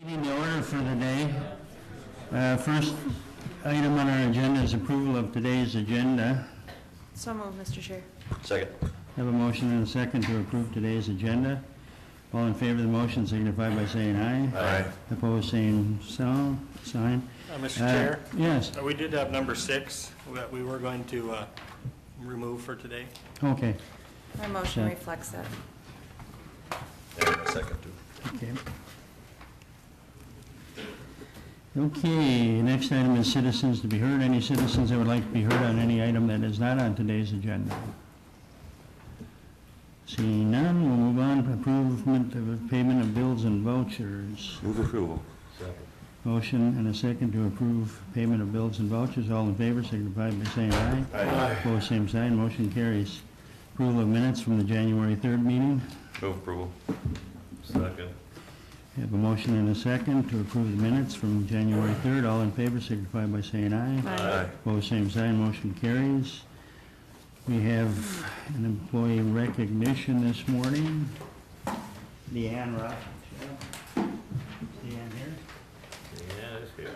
Meeting the order for the day. First item on our agenda is approval of today's agenda. So moved, Mr. Chair. Second. Have a motion and a second to approve today's agenda. All in favor of the motion signify by saying aye. Aye. Opposed, same sign. Mr. Chair? Yes, We did have number 6 that we were going to remove for today. okay. My motion Yeah. reflects that. And a second too. Okay. Okay, next item is citizens to be heard. Any citizens that would like to be heard on any item that is not on today's agenda? Seeing none, we'll move on to approvement of payment of bills and vouchers. Move approval. Second. Motion and a second to approve payment of bills and vouchers. All in favor signify by saying aye. Aye. Opposed, same sign. Motion carries. Approval of minutes from the January 3rd meeting. Move approval. Second. We have a motion and a second to approve the minutes from January 3rd. All in favor signify by saying aye. Aye. Opposed, same sign. Motion carries. We have an employee recognition this morning. Deanne Rock. Deanne here? Yeah, it's here.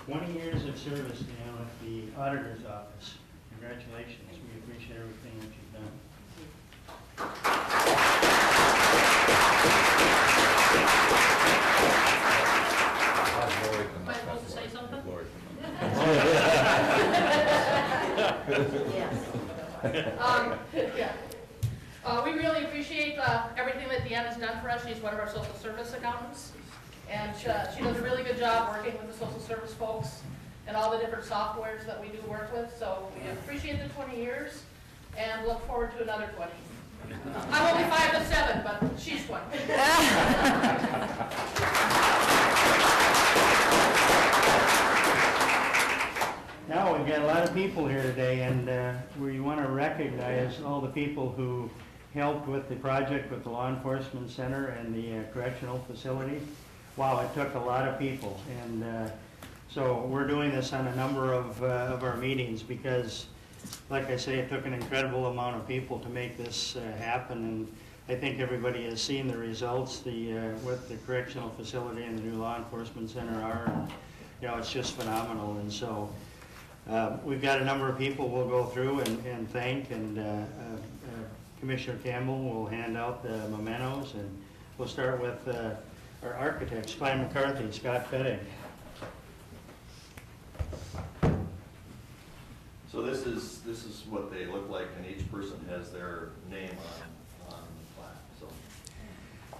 20 years of service now at the auditor's office. Congratulations. We appreciate everything that you've done. Am I supposed to say something? We really appreciate everything that Deanna's done for us. She's one of our social service accountants. And she does a really good job working with the social service folks and all the different softwares that we do work with. So we appreciate the 20 years and look forward to another 20. I'm only 5 to 7, but she's 20. Now, we've got a lot of people here today, and we want to recognize all the people who helped with the project with the Law Enforcement Center and the correctional facility. Wow, it took a lot of people, and so we're doing this on a number of our meetings because, like I say, it took an incredible amount of people to make this happen, and I think everybody has seen the results with the correctional facility and the new Law Enforcement Center are, and, you know, it's just phenomenal. And so we've got a number of people we'll go through and thank, and Commissioner Campbell will hand out the mementos, and we'll start with our architect, Spy McCarthy, Scott Fettig. So this is what they look like, and each person has their name on the plaque. So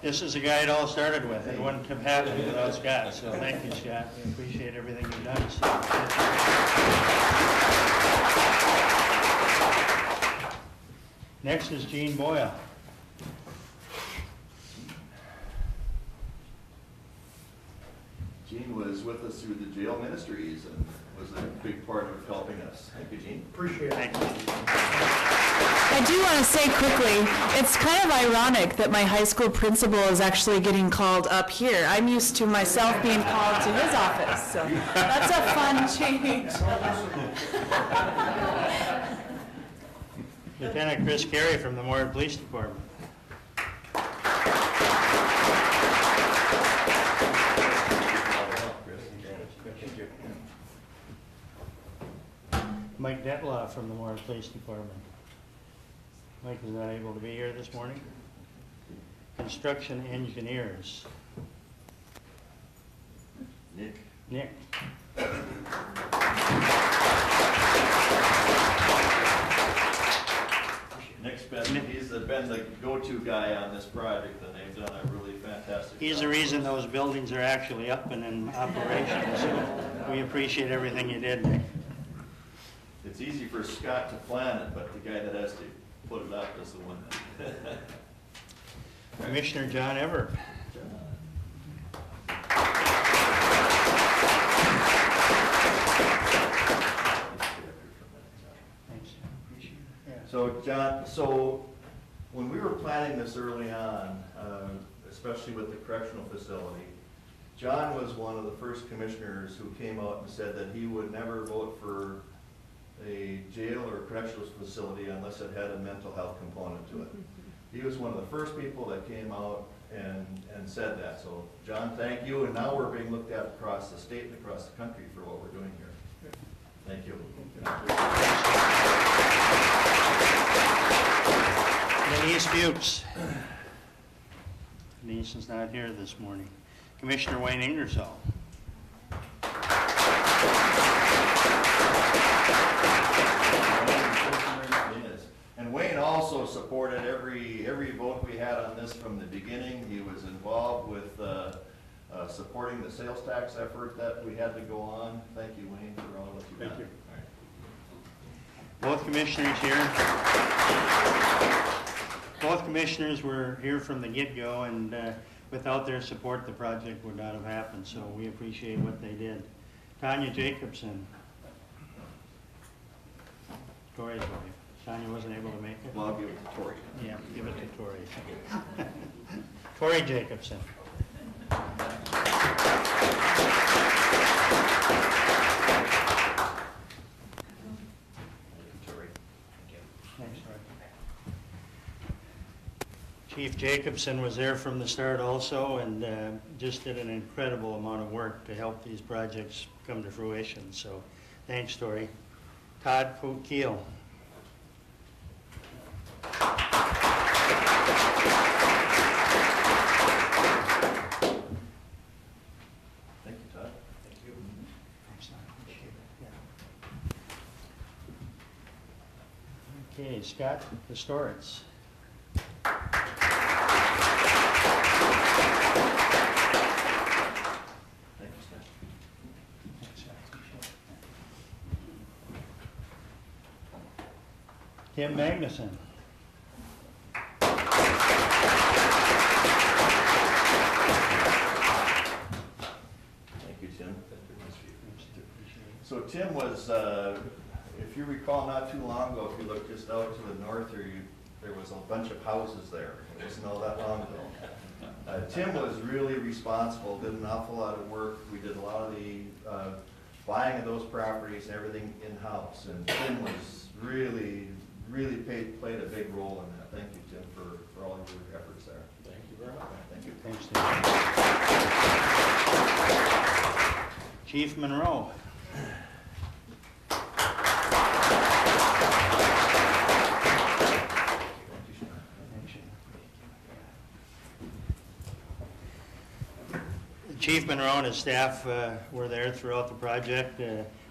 This is the guy it all started with. It wouldn't have happened without Scott, so thank you, Scott. We appreciate everything you've done. Next is Gene Boyle. Gene was with us through the jail ministries and was a big part of helping us. Thank you, Gene. Appreciate it. Thank you. I do want to say quickly, it's kind of ironic that my high school principal is actually getting called up here. I'm used to myself being called to his office, so that's a fun change. Lieutenant Chris Carey from the Moore Police Department. Mike Detloff from the Moore Police Department. Mike is not able to be here this morning. Construction engineers. Nick. Nick's he's been the go-to guy on this project, and they've done a really fantastic job. He's the reason those buildings are actually up and in operation, so we appreciate everything you did, Nick. It's easy for Scott to plan it, but the guy that has to put it up is the one that... Commissioner John Everett. Thanks, appreciate it. Yeah. So, John, when we were planning this early on, especially with the correctional facility, John was one of the first commissioners who came out and said that he would never vote for a jail or correctional facility unless it had a mental health component to it. He was one of the first people that came out and said that. So, John, thank you. And now we're being looked at across the state and across the country for what we're doing here. Thank you. Denise Fuchs. Denise is not here this morning. Commissioner Wayne Ingersoll. And Wayne also supported every vote we had on this from the beginning. He was involved with supporting the sales tax effort that we had to go on. Thank you, Wayne, for all that you've done. Thank you. Both commissioners here. Both commissioners were here from the get-go, and without their support, the project would not have happened, so we appreciate what they did. Tanya Jacobson. Tori's wife. Tanya wasn't able to make it? Well, I'll give it to Tori. Yeah, give it to Tori. Tori Jacobson. Thanks, Tori. Chief Jacobson was there from the start also, and just did an incredible amount of work to help these projects come to fruition. So thanks, Tori. Todd Keel. Thank you, Todd. Thank you. Okay, Scott Pastoritz. Thank you, Scott. Tim Magnuson. Thank you, Tim. So Tim was, if you recall, not too long ago, if you look just out to the north here, there was a bunch of houses there. It wasn't all that long ago. Tim was really responsible, did an awful lot of work. We did a lot of the buying of those properties and everything in-house. And Tim was really played a big role in that. Thank you, Tim, for all your efforts there. Thank you very much. Thank you. Thanks, Tim. Chief Monroe. Chief Monroe and his staff were there throughout the project.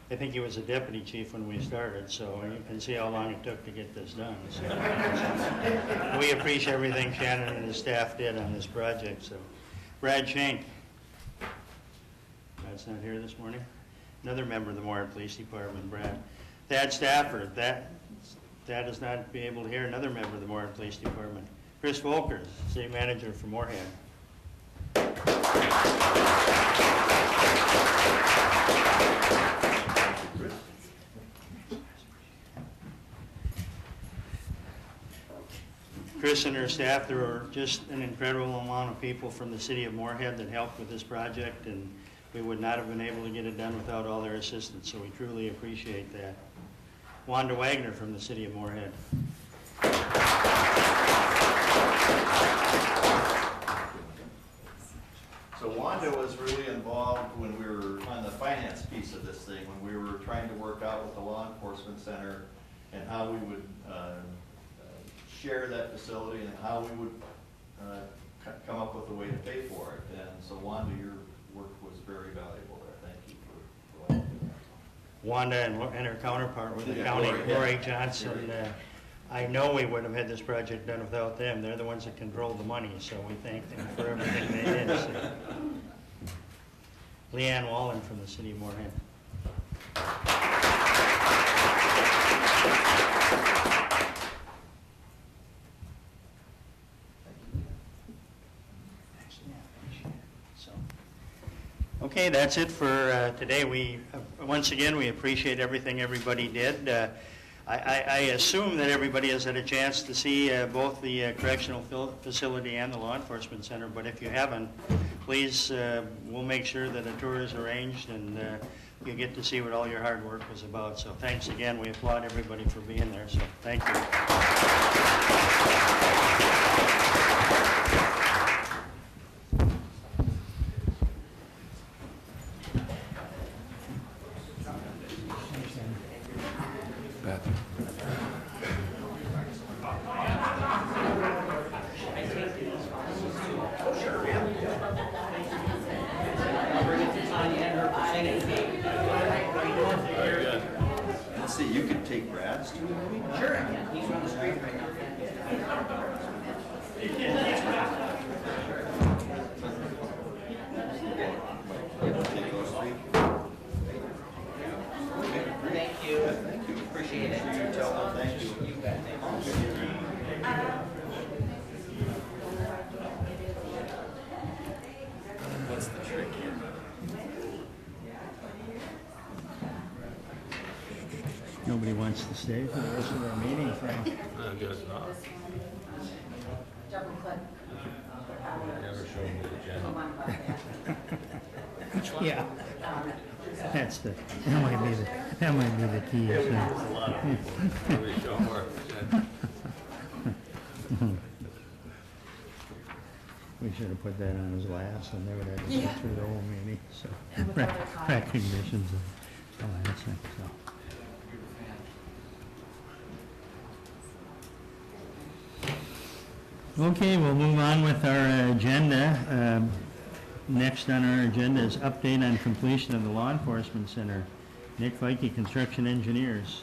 I think he was a deputy chief when we started, so you can see how long it took to get this done. So, we appreciate everything Shannon and his staff did on this project. So, Brad Schenk. Brad's not here this morning. Another member of the Moorhead Police Department, Brad. Thad Stafford. Thad does not be able to hear. Another member of the Moorhead Police Department. Chris Volkers, city manager for Moorhead. Chris and her staff, there were just an incredible amount of people from the city of Moorhead that helped with this project, and we would not have been able to get it done without all their assistance, so we truly appreciate that. Wanda Wagner from the city of Moorhead. So Wanda was really involved when we were on the finance piece of this thing, when we were trying to work out with the law enforcement center and how we would share that facility and how we would come up with a way to pay for it. And so Wanda, your work was very valuable there. Thank you for all you do. Wanda and her counterpart with the Yeah, county, Lori, yeah. Lori Johnson. I know we wouldn't have had this project done without them. They're the ones that control the money, so we thank them for everything they did. So. Leanne Wallen from the city of Moorhead. Okay, that's it for today. Once again, we appreciate everything everybody did. I assume that everybody has had a chance to see both the correctional facility and the law enforcement center, but if you haven't, please, we'll make sure that a tour is arranged and you get to see what all your hard work was about. So thanks again. We applaud everybody for being there, so thank you. Let's see, you could take Brad's too, maybe? Sure, I can. He's on the street right now. Take those three. Thank you. Appreciate it. You tell them thank you. You bet. What's the trick here? Nobody wants to stay for the rest of our meeting, Frank. I guess not. Never showed me the agenda. Yeah. That's the, that might be the key. There's isn't it? a lot of people. Nobody show more agenda. We should have put that on his last, and they would have to Yeah. get through the whole meeting, so. With other comments. Recognitions of all that stuff, so. Okay, we'll move on with our agenda. Next on our agenda is update on completion of the Law Enforcement Center. Nick Fikey, Construction Engineers.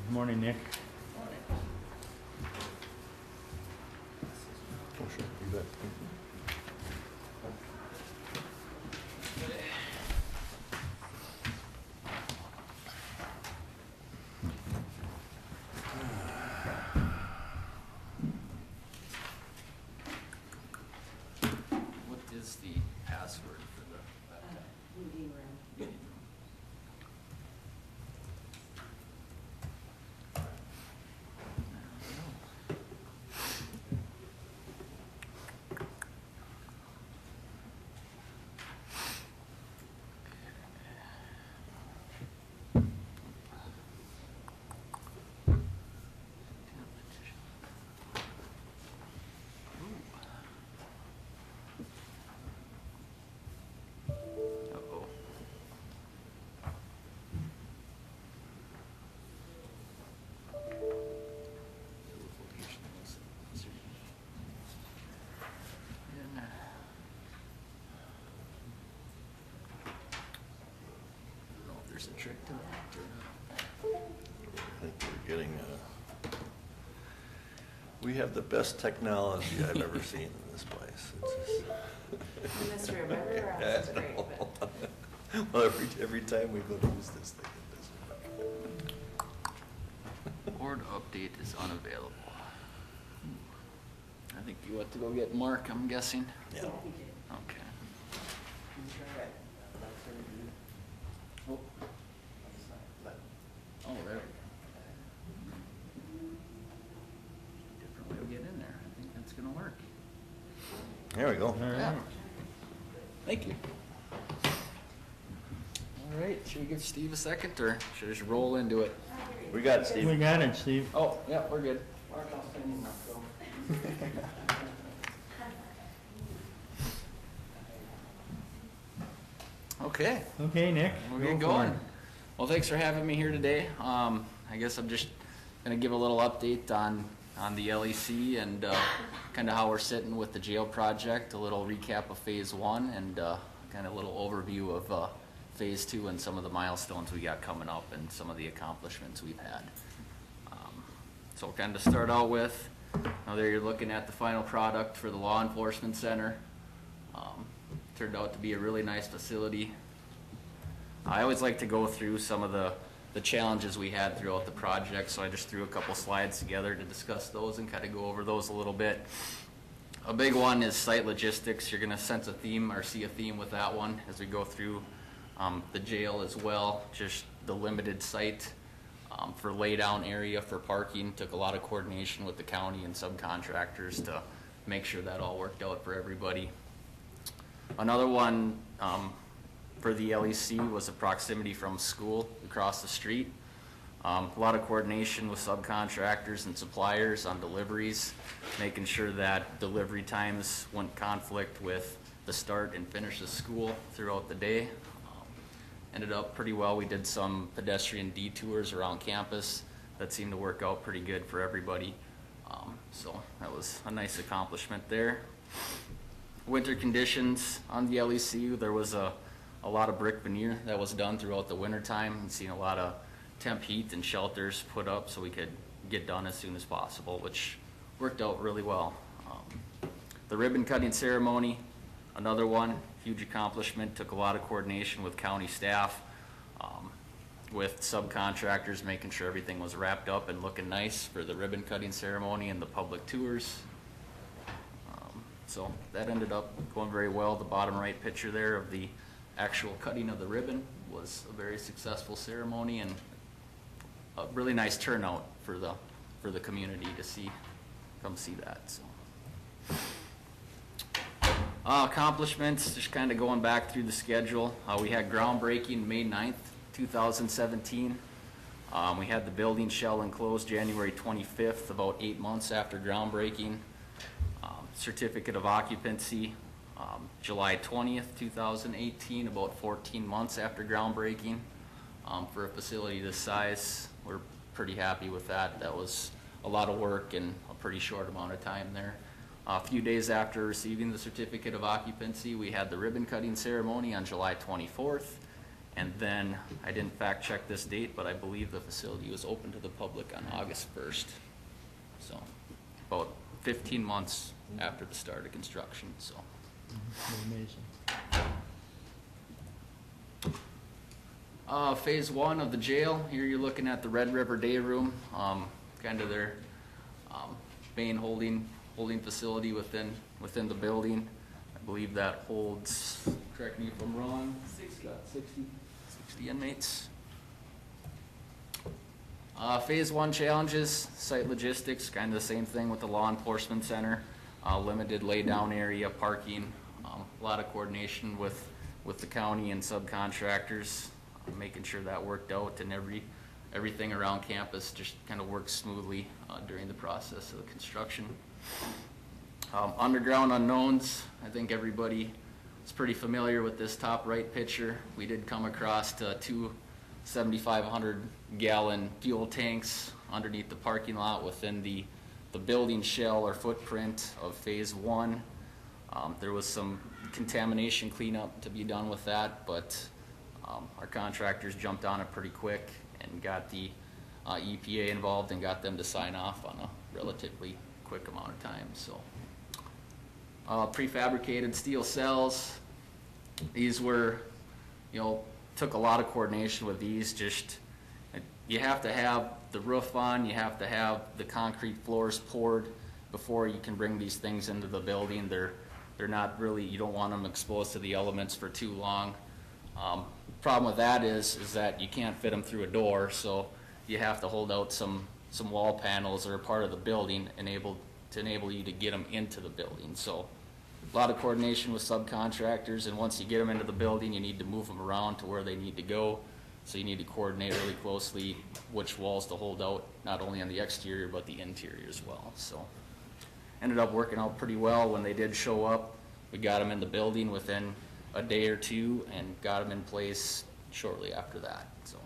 Good morning, Nick. Oh, sure, you bet. What is the password for the laptop? Meeting room. Uh-oh. I don't know if there's a trick to that or not. I think we're getting, we have the best technology I've ever seen in this place. It's just. In this room, everywhere else is great, but. Well, every time we go to use this thing, it doesn't work. Board update is unavailable. I think you went to go get Mark, I'm guessing? Yeah. Okay. Oh, oh, there we go. Different way to get in there. I think that's gonna work. There we go. All Yeah. right. Thank you. All right, should we give Steve a second, or should I just roll into it? We got it, Steve. We got it, Steve. Oh, yeah, we're good. Okay, Okay, Nick. we'll go get for going. it. Well, thanks for having me here today. I guess I'm just gonna give a little update on the LEC and kind of how we're sitting with the jail project, a little recap of phase 1, and kind of a little overview of phase 2 and some of the milestones we got coming up and some of the accomplishments we've had. So kind of start out with, now there you're looking at the final product for the law enforcement center. Turned out to be a really nice facility. I always like to go through some of the challenges we had throughout the project, so I just threw a couple slides together to discuss those and kind of go over those a little bit. A big one is site logistics. You're gonna sense a theme or see a theme with that one as we go through the jail as well, just the limited site. For laydown area for parking, took a lot of coordination with the county and subcontractors to make sure that all worked out for everybody. Another one for the LEC was the proximity from school across the street. A lot of coordination with subcontractors and suppliers on deliveries, making sure that delivery times wouldn't conflict with the start and finish of school throughout the day. Ended up pretty well. We did some pedestrian detours around campus that seemed to work out pretty good for everybody. So that was a nice accomplishment there. Winter conditions on the LEC, there was a lot of brick veneer that was done throughout the winter time. We've seen a lot of temp heat and shelters put up so we could get done as soon as possible, which worked out really well. The ribbon cutting ceremony, another one, huge accomplishment, took a lot of coordination with county staff, with subcontractors, making sure everything was wrapped up and looking nice for the ribbon cutting ceremony and the public tours. So that ended up going very well. The bottom right picture there of the actual cutting of the ribbon was a very successful ceremony and a really nice turnout for the community to come see that. So accomplishments, just kind of going back through the schedule. We had groundbreaking May 9th, 2017. We had the building shell enclosed January 25th, about 8 months after groundbreaking. Certificate of occupancy July 20th, 2018, about 14 months after groundbreaking. For a facility this size, we're pretty happy with that. That was a lot of work in a pretty short amount of time there. A few days after receiving the certificate of occupancy, we had the ribbon cutting ceremony on July 24th. And then, I didn't fact check this date, but I believe the facility was open to the public on August 1st. So, about 15 months after the start of construction, so. Amazing. Phase 1 of the jail, here you're looking at the Red River Day Room, kind of their main holding facility within the building. I believe that holds, correct me if I'm wrong, 60 inmates. Phase 1 challenges, site logistics, kind of the same thing with the law enforcement center. Limited laydown area, parking, a lot of coordination with the county and subcontractors, making sure that worked out and everything around campus just kind of worked smoothly during the process of the construction. Underground unknowns, I think everybody is pretty familiar with this top right picture. We did come across two 7,500 gallon fuel tanks underneath the parking lot within the building shell or footprint of phase 1. There was some contamination cleanup to be done with that, but our contractors jumped on it pretty quick and got the EPA involved and got them to sign off on a relatively quick amount of time. So prefabricated steel cells, these were, took a lot of coordination with these. Just, you have to have the roof on, you have to have the concrete floors poured before you can bring these things into the building. They're not really, you don't want them exposed to the elements for too long. Problem with that is that you can't fit them through a door, so you have to hold out some wall panels that are part of the building to enable you to get them into the building. So a lot of coordination with subcontractors, and once you get them into the building, you need to move them around to where they need to go. So you need to coordinate really closely which walls to hold out, not only on the exterior, but the interior as well. So ended up working out pretty well. When they did show up, we got them in the building within a day or two and got them in place shortly after that. So,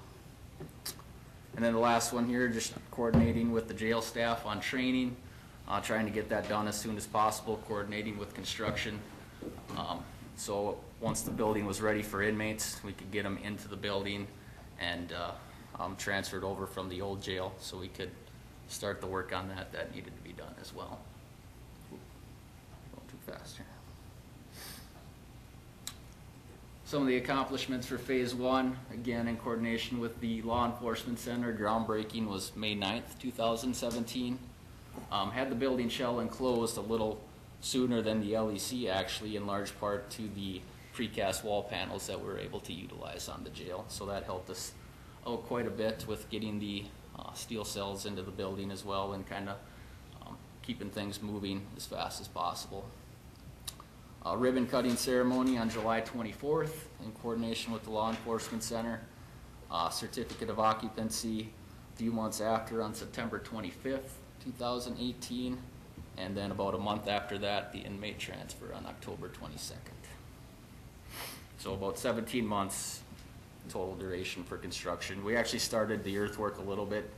and then the last one here, just coordinating with the jail staff on training, trying to get that done as soon as possible, coordinating with construction. So once the building was ready for inmates, we could get them into the building and transferred over from the old jail, so we could start the work on that needed to be done as well. Going too fast here. Some of the accomplishments for phase 1, again in coordination with the law enforcement center, groundbreaking was May 9th, 2017. Had the building shell enclosed a little sooner than the LEC, actually, in large part to the precast wall panels that we were able to utilize on the jail. So that helped us out quite a bit with getting the steel cells into the building as well, and kind of keeping things moving as fast as possible. Ribbon cutting ceremony on July 24th in coordination with the Law Enforcement Center. Certificate of occupancy a few months after on September 25th, 2018. And then about a month after that, the inmate transfer on October 22nd. So about 17 months total duration for construction. We actually started the earthwork a little bit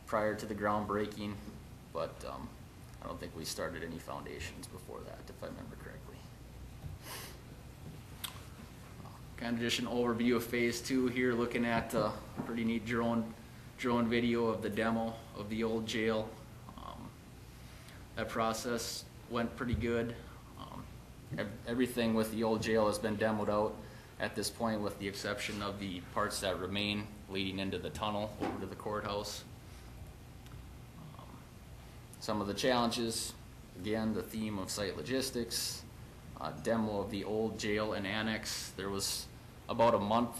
prior to the groundbreaking, but I don't think we started any foundations before that, if I remember correctly. Kind of just an overview of phase 2 here, looking at a pretty neat drone video of the demo of the old jail. That process went pretty good. Everything with the old jail has been demoed out at this point, with the exception of the parts that remain leading into the tunnel over to the courthouse. Some of the challenges, again, the theme of site logistics, demo of the old jail and annex. There was about a month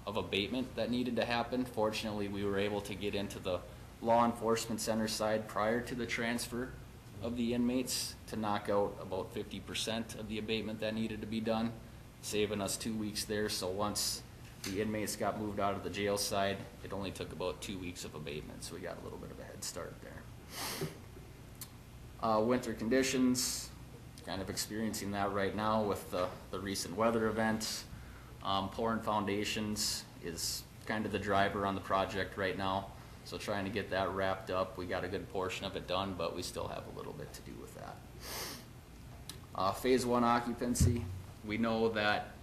of abatement that needed to happen. Fortunately, we were able to get into the Law Enforcement Center side prior to the transfer of the inmates to knock out about 50% of the abatement that needed to be done, saving us 2 weeks there. So once the inmates got moved out of the jail side, it only took about 2 weeks of abatement, so we got a little bit of a head start there. Winter conditions, kind of experiencing that right now with the recent weather events. Pouring foundations is kind of the driver on the project right now. So trying to get that wrapped up. We got a good portion of it done, but we still have a little bit to do with that. Phase 1 occupancy. We know that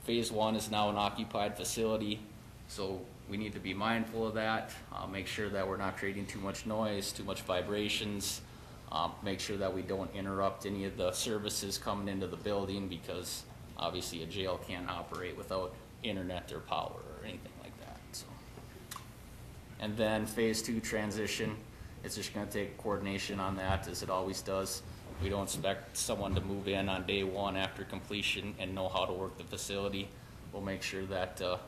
phase 1 is now an occupied facility, so we need to be mindful of that. Make sure that we're not creating too much noise, too much vibrations. Make sure that we don't interrupt any of the services coming into the building, because obviously a jail can't operate without internet or power or anything like that. So. And then phase 2 transition, it's just going to take coordination on that, as it always does. We don't expect someone to move in on day 1 after completion and know how to work the facility. We'll make sure that the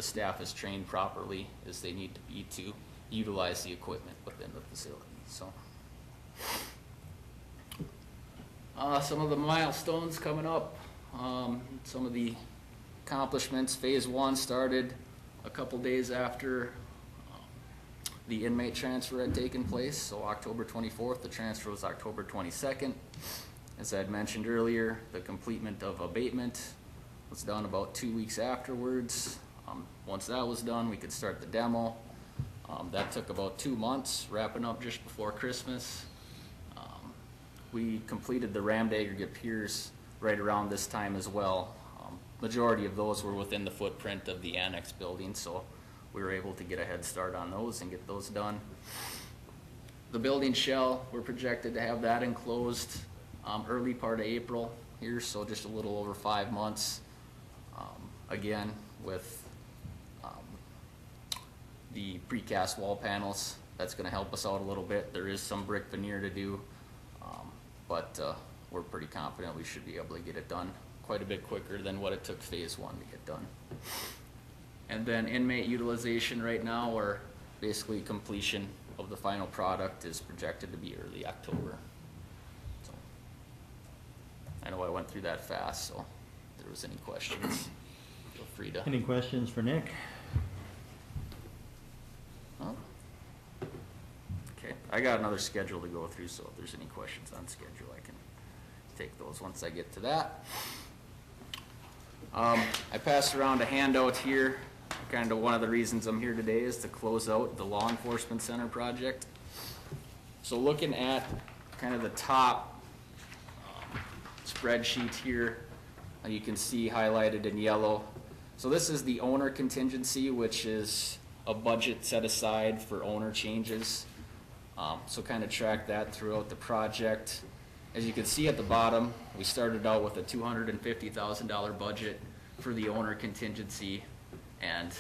staff is trained properly as they need to be to utilize the equipment within the facility. So, some of the milestones coming up, some of the accomplishments. Phase 1 started a couple days after the inmate transfer had taken place, so October 24th. The transfer was October 22nd. As I had mentioned earlier, the completion of abatement was done about 2 weeks afterwards. Once that was done, we could start the demo. That took about 2 months, wrapping up just before Christmas. We completed the rammed aggregate piers right around this time as well. Majority of those were within the footprint of the annex building, so we were able to get a head start on those and get those done. The building shell, we're projected to have that enclosed early part of April here, so just a little over 5 months. Again, with the precast wall panels, that's going to help us out a little bit. There is some brick veneer to do, but we're pretty confident we should be able to get it done quite a bit quicker than what it took phase 1 to get done. And then inmate utilization right now, or basically completion of the final product, is projected to be early October. So I know I went through that fast, so if there was any questions, feel free to. Any questions for Nick? Oh. Okay, I got another schedule to go through, so if there's any questions on schedule, I can take those once I get to that. I passed around a handout here. Kind of one of the reasons I'm here today is to close out the Law Enforcement Center project. So looking at kind of the top spreadsheet here, you can see highlighted in yellow. So this is the owner contingency, which is a budget set aside for owner changes. So kind of track that throughout the project. As you can see at the bottom, we started out with a $250,000 budget for the owner contingency, and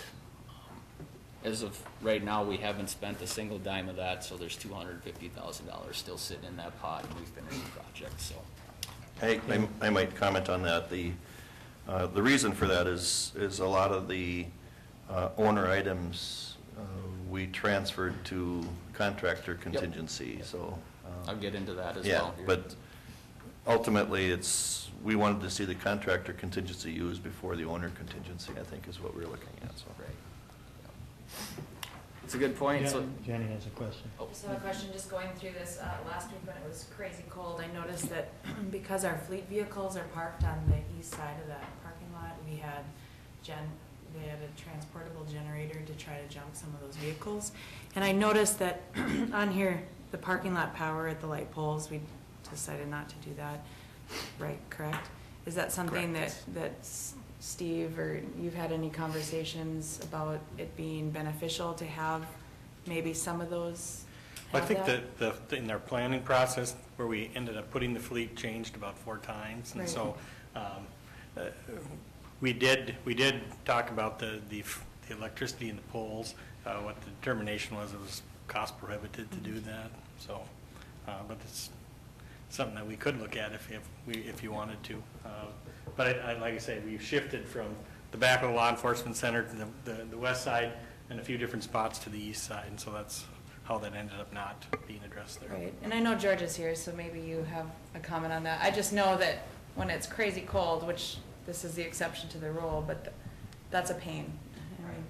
as of right now, we haven't spent a single dime of that, so there's $250,000 still sitting in that pot, and we finished the project. So, I might comment on that. The reason for that is a lot of the owner items we transferred to contractor contingency, so. I'll get into that as Yeah, well here. but ultimately, we wanted to see the contractor contingency used before the owner contingency, I think is what we're looking at, so. Right. It's a good point, so. Jenny has a question. Just have a question, just going through this, last week when it was crazy cold, I noticed that because our fleet vehicles are parked on the east side of that parking lot, we had a transportable generator to try to jump some of those vehicles. And I noticed that on here, the parking lot power at the light poles, we decided not to do that, right, correct? Is that something that Steve, or you've had any conversations about it being beneficial to have maybe some of those? I have think that? in their planning process, where we ended up putting the fleet changed about 4 times. And Right. so we did talk about the electricity and the poles. What the determination was, it was cost prohibitive to do that. So, but it's something that we could look at if you wanted to. But like I say, we've shifted from the back of the law enforcement center to the west side and a few different spots to the east side, and so that's how that ended up not being addressed there. Right, and I know George is here, so maybe you have a comment on that. I just know that when it's crazy cold, which this is the exception to the rule, but that's a pain. I mean,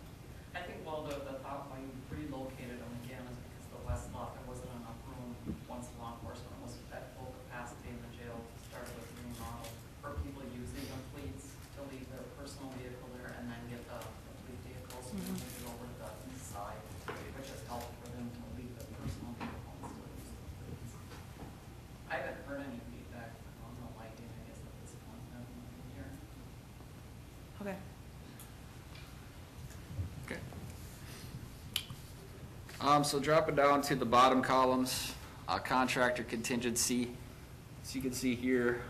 I think, well, the thought why you relocated them again is because the west lot, there wasn't enough room once law enforcement was at full capacity in the jail to start with the new model for people using the fleets to leave their personal vehicle there and then get the fleet vehicles and move it over to the east side, which has helped for them to leave their personal vehicle and still use the fleets. I haven't heard any feedback on the lighting, I guess, at this point, here. okay. Okay. So dropping down to the bottom columns, contractor contingency. So you can see here,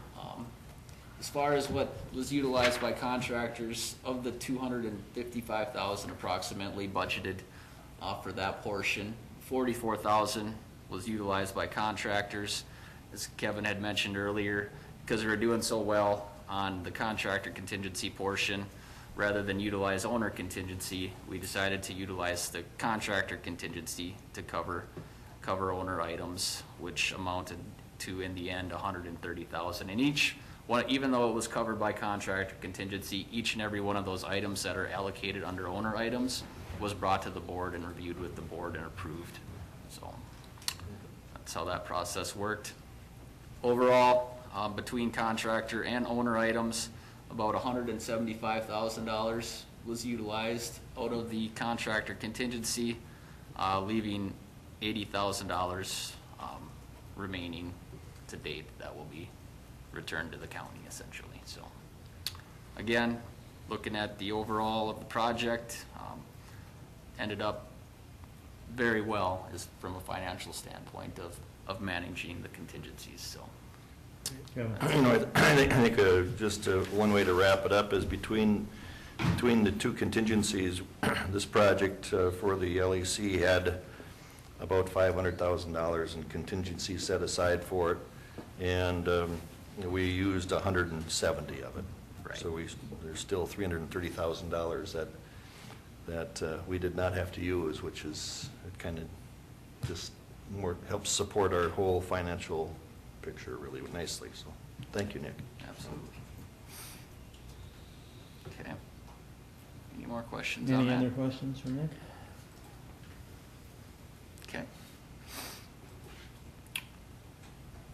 as far as what was utilized by contractors, of the 255,000 approximately budgeted for that portion, 44,000 was utilized by contractors. As Kevin had mentioned earlier, because we were doing so well on the contractor contingency portion, rather than utilize owner contingency, we decided to utilize the contractor contingency to cover owner items, which amounted to, in the end, 130,000. And each one, even though it was covered by contractor contingency, each and every one of those items that are allocated under owner items was brought to the board and reviewed with the board and approved. So that's how that process worked. Overall, between contractor and owner items, about $175,000 was utilized out of the contractor contingency, leaving $80,000 remaining to date that will be returned to the county essentially. So again, looking at the overall of the project, ended up very well as from a financial standpoint of managing the contingencies. So. I think just one way to wrap it up is between the two contingencies, this project for the LEC had about $500,000 in contingency set aside for it, and we used 170 of it. Right. So there's still $330,000 that we did not have to use, which is, it kind of just more helps support our whole financial picture really nicely. So thank you, Nick. Absolutely. Okay. Any more questions on Any that? other questions for Nick? Okay.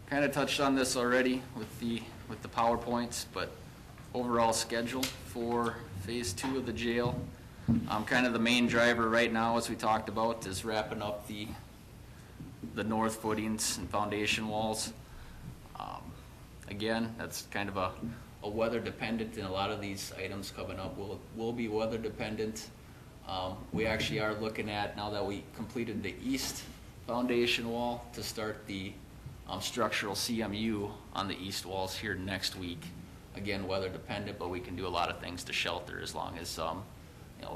Kind of touched on this already with the PowerPoints, but overall schedule for phase 2 of the jail. Kind of the main driver right now, as we talked about, is wrapping up the north footings and foundation walls. Again, that's kind of a weather dependent, and a lot of these items coming up will be weather dependent. We actually are looking at, now that we completed the east foundation wall, to start the structural CMU on the east walls here next week. Again, weather dependent, but we can do a lot of things to shelter as long as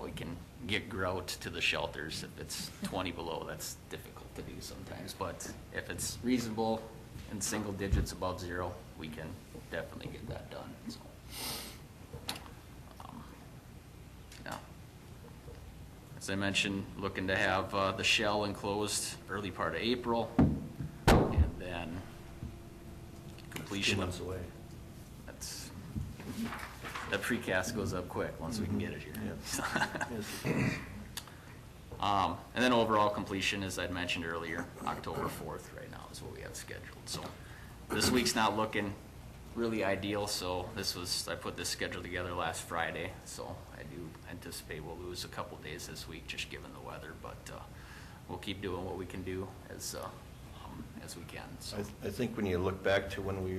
we can get grout to the shelters. If it's 20 below, that's difficult to do sometimes, but if it's reasonable in single digits above 0, we can definitely get that done. So, as I mentioned, looking to have the shell enclosed early part of April, and then completion 2 of months away. that's that precast goes up quick once we can get it here. Yes. And then overall completion, as I'd mentioned earlier, October 4th right now is what we have scheduled. So this week's not looking really ideal, so I put this schedule together last Friday, so I do anticipate we'll lose a couple days this week just given the weather, but we'll keep doing what we can do as we can. So. I think when you look back to when we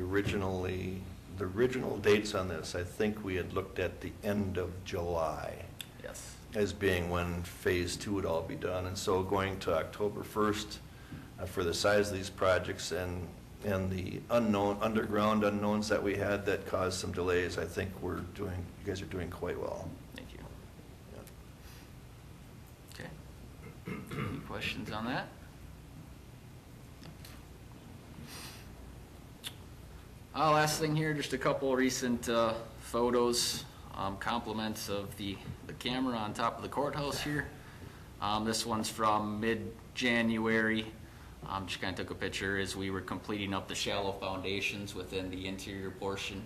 the original dates on this, I think we had looked at the end of July. Yes. As being when phase 2 would all be done. And so going to October 1st for the size of these projects and the underground unknowns that we had that caused some delays, I think you guys are doing quite well. Thank you. Okay. Any questions on that? Last thing here, just a couple recent photos, compliments of the camera on top of the courthouse here. This one's from mid-January. Just kind of took a picture as we were completing up the shallow foundations within the interior portion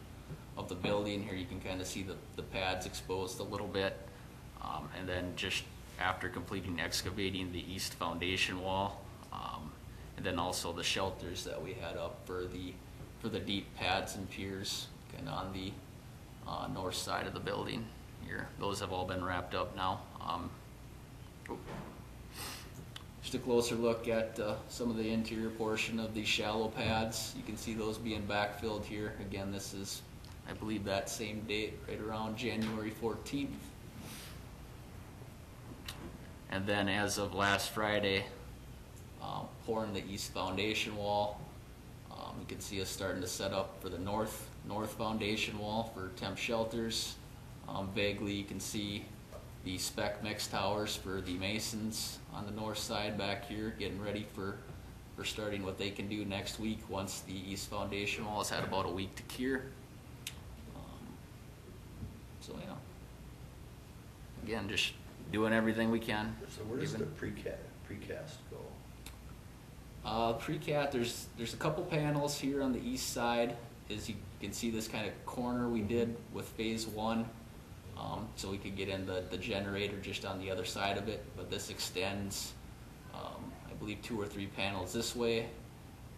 of the building. Here you can kind of see the pads exposed a little bit. And then just after completing excavating the east foundation wall, and then also the shelters that we had up for the deep pads and piers kind of on the north side of the building here. Those have all been wrapped up now. Just a closer look at some of the interior portion of these shallow pads. You can see those being backfilled here. Again, this is, I believe, that same date, right around January 14th. And then as of last Friday, pouring the east foundation wall. You can see us starting to set up for the north foundation wall for temp shelters. Vaguely you can see the spec mix towers for the masons on the north side back here, getting ready for starting what they can do next week once the east foundation wall has had about a week to cure. So yeah, again, just doing everything we can. So where does the precast go? Precast, there's a couple panels here on the east side. As you can see, this kind of corner we did with phase 1, so we could get in the generator just on the other side of it, but this extends, I believe 2 or 3 panels this way,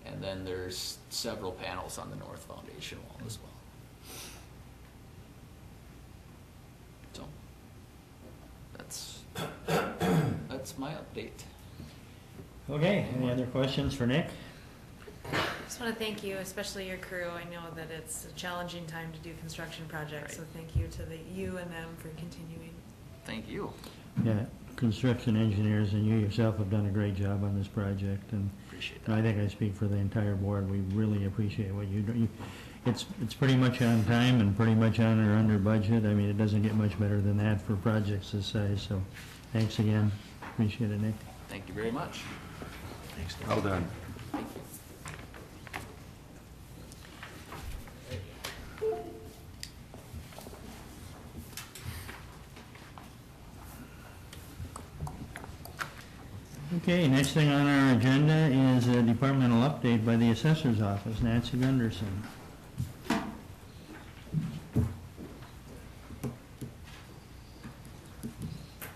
and then there's several panels on the north foundation wall as well. So that's my update. Okay, any other questions for Nick? I just want to thank you, especially your crew. I know that it's a challenging time to do construction projects, so thank you to you and them for continuing. Thank you. Yeah, construction engineers and you yourself have done a great job on this project, and Appreciate that. I think I speak for the entire board. We really appreciate what you do. It's pretty much on time and pretty much on or under budget. I mean, it doesn't get much better than that for projects this size, so thanks again. Appreciate it, Nick. Thank you very much. Thanks. Well done. Thank you. Okay, next thing on our agenda is a departmental update by the Assessor's Office, Nancy Gunderson.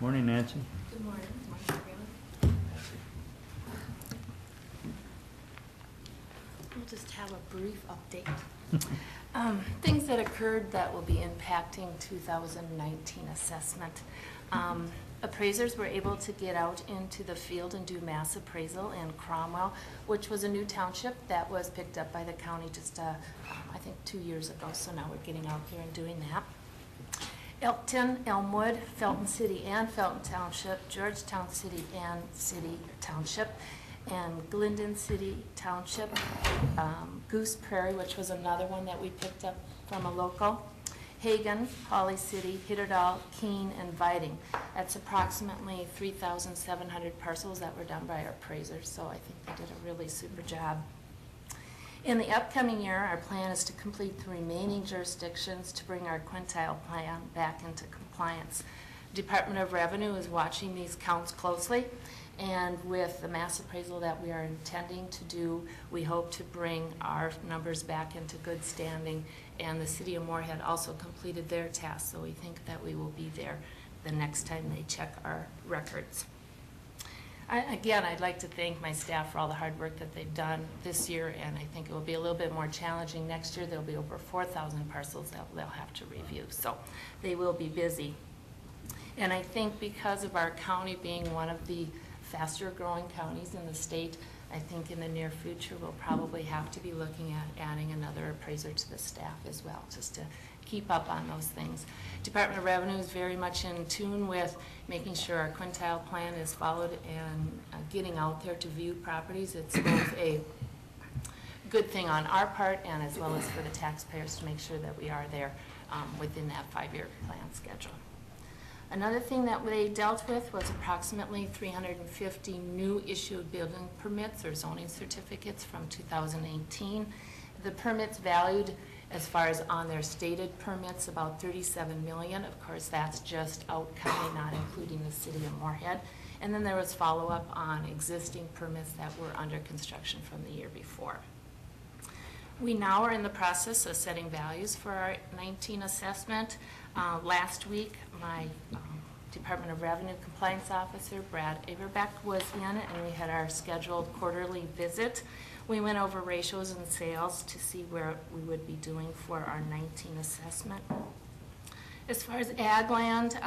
Morning, Nancy. Good morning. Everyone. We'll just have a brief update. Things that occurred that will be impacting 2019 assessment. Appraisers were able to get out into the field and do mass appraisal in Cromwell, which was a new township that was picked up by the county just, I think 2 years ago. So now we're getting out there and doing that. Elkton, Elmwood, Felton City and Felton Township, Georgetown City and City Township, and Glendon City Township, Goose Prairie, which was another one that we picked up from a local, Hagen, Holly City, Hitterdal, Keene, and Viding. That's approximately 3,700 parcels that were done by our appraisers, so I think they did a really super job. In the upcoming year, our plan is to complete the remaining jurisdictions to bring our quintile plan back into compliance. Department of Revenue is watching these counts closely, and with the mass appraisal that we are intending to do, we hope to bring our numbers back into good standing, and the City of Moorhead also completed their task, so we think that we will be there the next time they check our records. Again, I'd like to thank my staff for all the hard work that they've done this year, and I think it will be a little bit more challenging next year. There'll be over 4,000 parcels that they'll have to review, so they will be busy. And I think because of our county being one of the faster growing counties in the state, I think in the near future we'll probably have to be looking at adding another appraiser to the staff as well, just to keep up on those things. Department of Revenue is very much in tune with making sure our quintile plan is followed and getting out there to view properties. It's both a good thing on our part and as well as for the taxpayers to make sure that we are there within that 5-year plan schedule. Another thing that they dealt with was approximately 350 new issued building permits or zoning certificates from 2018. The permits valued as far as on their stated permits about $37 million. Of course, that's just out county, not including the City of Moorhead. And then there was follow-up on existing permits that were under construction from the year before. We now are in the process of setting values for our 19 assessment. Last week, my Department of Revenue Compliance Officer, Brad Averbeck, was in, and we had our scheduled quarterly visit. We went over ratios and sales to see where we would be doing for our 19 assessment. As far as ag land,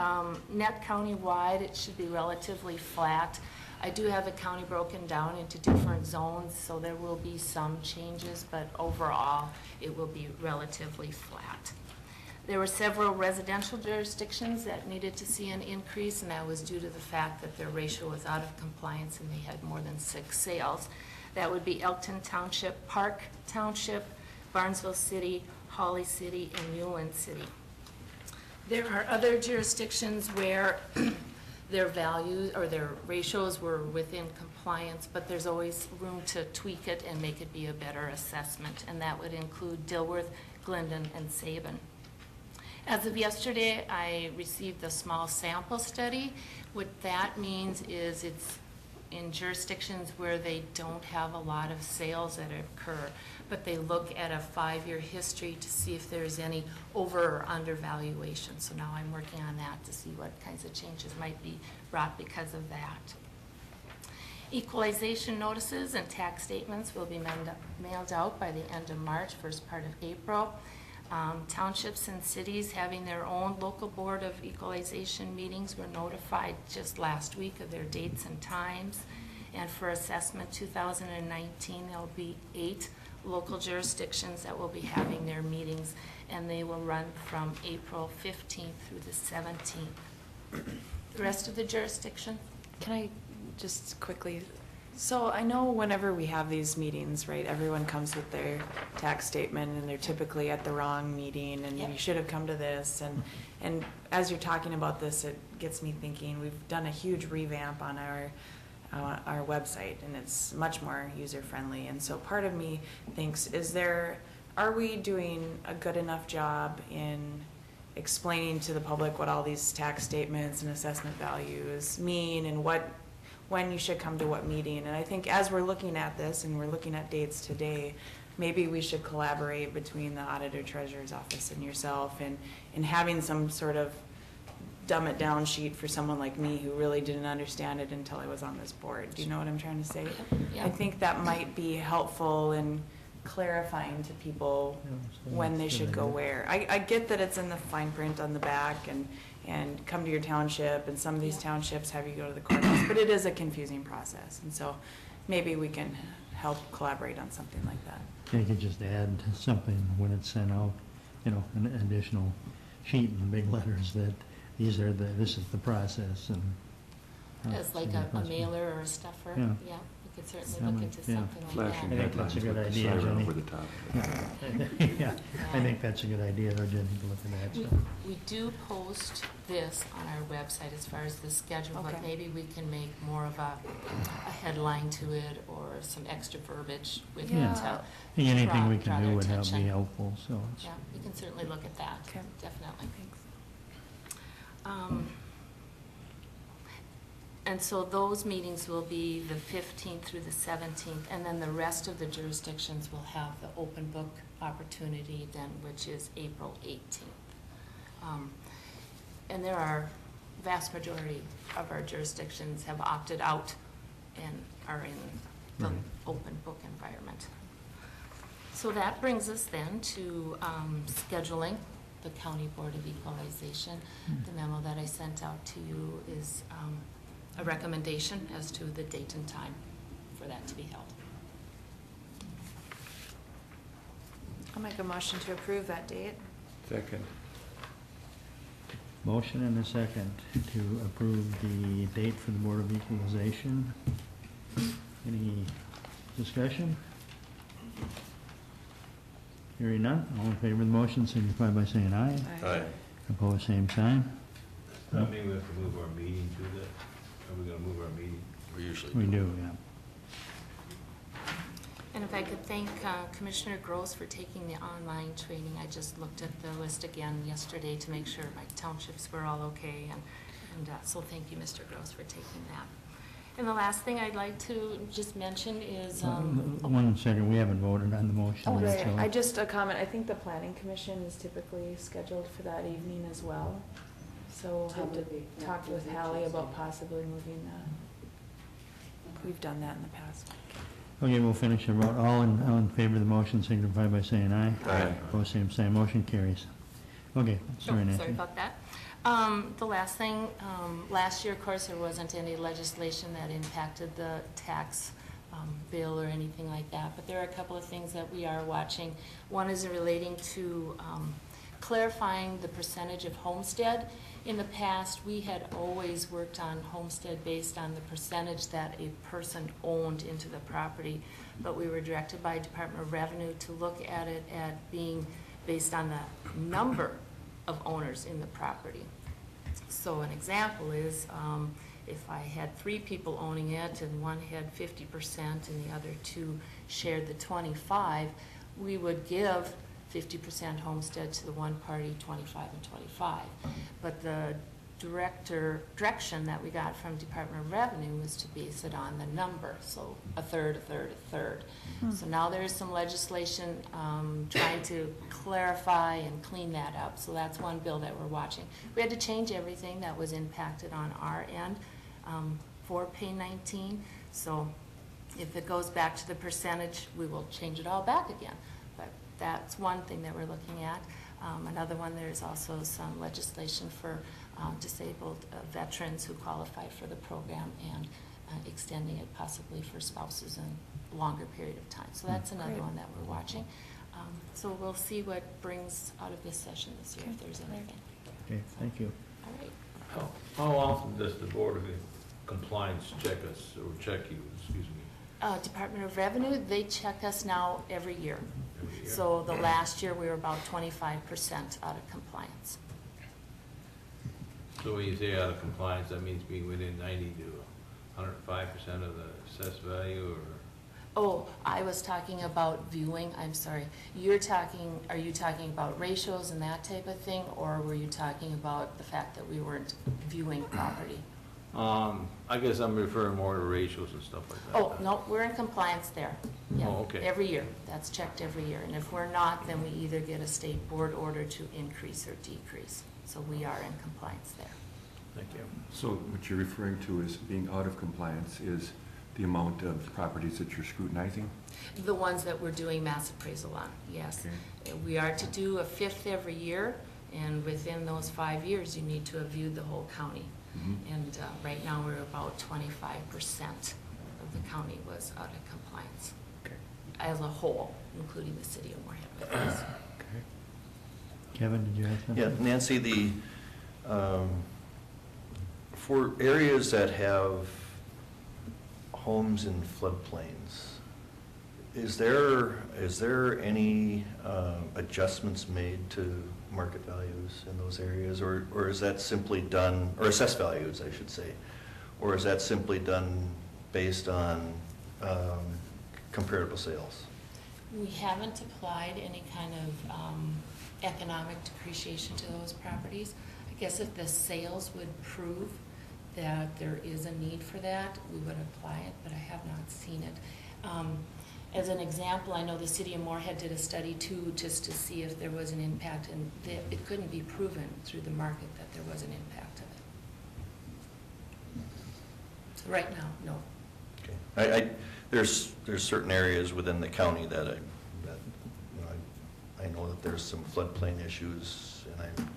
net county-wide, it should be relatively flat. I do have the county broken down into different zones, so there will be some changes, but overall, it will be relatively flat. There were several residential jurisdictions that needed to see an increase, and that was due to the fact that their ratio was out of compliance and they had more than 6 sales. That would be Elkton Township, Park Township, Barnesville City, Hawley City, and Newland City. There are other jurisdictions where their values or their ratios were within compliance, but there's always room to tweak it and make it be a better assessment, and that would include Dilworth, Glendon, and Sabin. As of yesterday, I received a small sample study. What that means is it's in jurisdictions where they don't have a lot of sales that occur, but they look at a 5-year history to see if there's any over or undervaluation. So now I'm working on that to see what kinds of changes might be brought because of that. Equalization notices and tax statements will be mailed out by the end of March, first part of April. Townships and cities having their own local board of equalization meetings were notified just last week of their dates and times. And for assessment 2019, there will be 8 local jurisdictions that will be having their meetings, and they will run from April 15th through the 17th. The rest of the jurisdiction? Can I just quickly, so I know whenever we have these meetings, right, everyone comes with their tax statement and they're typically at the wrong meeting and Yep. you should have come to this. And as you're talking about this, it gets me thinking, we've done a huge revamp on our website, and it's much more user-friendly. And so part of me thinks, are we doing a good enough job in explaining to the public what all these tax statements and assessment values mean and when you should come to what meeting? And I think as we're looking at this and we're looking at dates today, maybe we should collaborate between the auditor treasurer's office and yourself and having some sort of dumb it down sheet for someone like me who really didn't understand it until I was on this board. Do you know what I'm trying to say? Yeah. I think that might be helpful in clarifying to people when they should go where. I get that it's in the fine print on the back and come to your township, and some of these townships have you go to the courthouse, but it is a confusing process, and so maybe we can help collaborate on something like that. You could just add something when it's sent out, an additional sheet in big letters that this is the process, and. As like a mailer or a stuffer? Yeah. Yeah, we could certainly look into something like Flashing that. I think that's a good idea, Siren Jenny. over the top. Yeah, I think that's a good idea, though, Jenny, to look at that, so. We do post this on our website as far as the schedule, but Okay. maybe we can make more of a headline to it or some extra verbiage with it Yeah. to I think anything we draw can their do would help be attention. helpful, so. it's- Yeah, we can certainly look at that, Okay. definitely. Thanks. And so those meetings will be the 15th through the 17th, and then the rest of the jurisdictions will have the open book opportunity then, which is April 18th. And there are, vast majority of our jurisdictions have opted out and are in the open book environment. So that brings us then to scheduling the County Board of Equalization. The memo that I sent out to you is a recommendation as to the date and time for that to be held. I'll make a motion to approve that date. Second. Motion and a second to approve the date for the Board of Equalization. Any discussion? Hearing none, all in favor of the motion signify by saying aye. Aye. Opposed, same sign. Does that mean we have to move our meeting to that? Are we gonna move our meeting? We usually We do, yeah. And if I could thank Commissioner Gross for taking the online training. I just looked at the list again yesterday to make sure my townships were all okay, and so thank you, Mr. Gross, for taking that. And the last thing I'd like to just mention is, 1 second, we haven't voted on the motion. Oh, yet, right. so- I just, a comment, I think the planning commission is typically scheduled for that evening as well. So we'll have to talk with Hallie about possibly moving that. We've done that in the past. Okay, we'll finish the vote. All in favor of the motion signify by saying aye. Aye. Opposed, same sign. Motion carries. Okay, sorry, Nancy. sorry about that. The last thing, last year, of course, there wasn't any legislation that impacted the tax bill or anything like that, but there are a couple of things that we are watching. One is relating to clarifying the percentage of homestead. In the past, we had always worked on homestead based on the percentage that a person owned into the property, but we were directed by Department of Revenue to look at it at being based on the number of owners in the property. So an example is if I had 3 people owning it and one had 50% and the other 2 shared the 25, we would give 50% homestead to the one party, 25 and 25. But the direction that we got from Department of Revenue was to base it on the number, so a third, a third, a third. So now there is some legislation trying to clarify and clean that up. So that's one bill that we're watching. We had to change everything that was impacted on our end for Pay 19. So if it goes back to the percentage, we will change it all back again. But that's one thing that we're looking at. Another one, there's also some legislation for disabled veterans who qualify for the program and extending it possibly for spouses in a longer period of time. So that's another Great. one that we're watching. So we'll see what brings out of this session this year, if there's anything. Okay, thank you. All right. How often does the Board of Compliance check us, or check you, excuse me? Department of Revenue, they check us now every year. Every year? So the last year, we were about 25% out of compliance. So when you say out of compliance, that means being within 90 to 105% of the assessed value, or? Oh, I was talking about viewing, I'm sorry. Are you talking about ratios and that type of thing, or were you talking about the fact that we weren't viewing property? I guess I'm referring more to ratios and stuff like that. Oh, no, we're in compliance there. Yeah, Oh, okay. every year, that's checked every year. And if we're not, then we either get a state board order to increase or decrease. So we are in compliance there. Thank you. So what you're referring to as being out of compliance is the amount of properties that you're scrutinizing? The ones that we're doing mass appraisal on, yes. Okay. We are to do a 5th every year, and within those 5 years, you need to have viewed the whole county. Mhm. And right now, we're about 25% of the county was out of compliance Okay. as a whole, including the city of Moorhead with us. Okay. Kevin, did you have something? Yeah, Nancy, for areas that have homes in floodplains, is there any adjustments made to market values in those areas, or is that simply done, or assessed values, I should say, or is that simply done based on comparable sales? We haven't applied any kind of economic depreciation to those properties. I guess if the sales would prove that there is a need for that, we would apply it, but I have not seen it. As an example, I know the city of Moorhead did a study too, just to see if there was an impact, and it couldn't be proven through the market that there was an impact of it. So right now, no. Okay. There's certain areas within the county that I know that there's some floodplain issues, and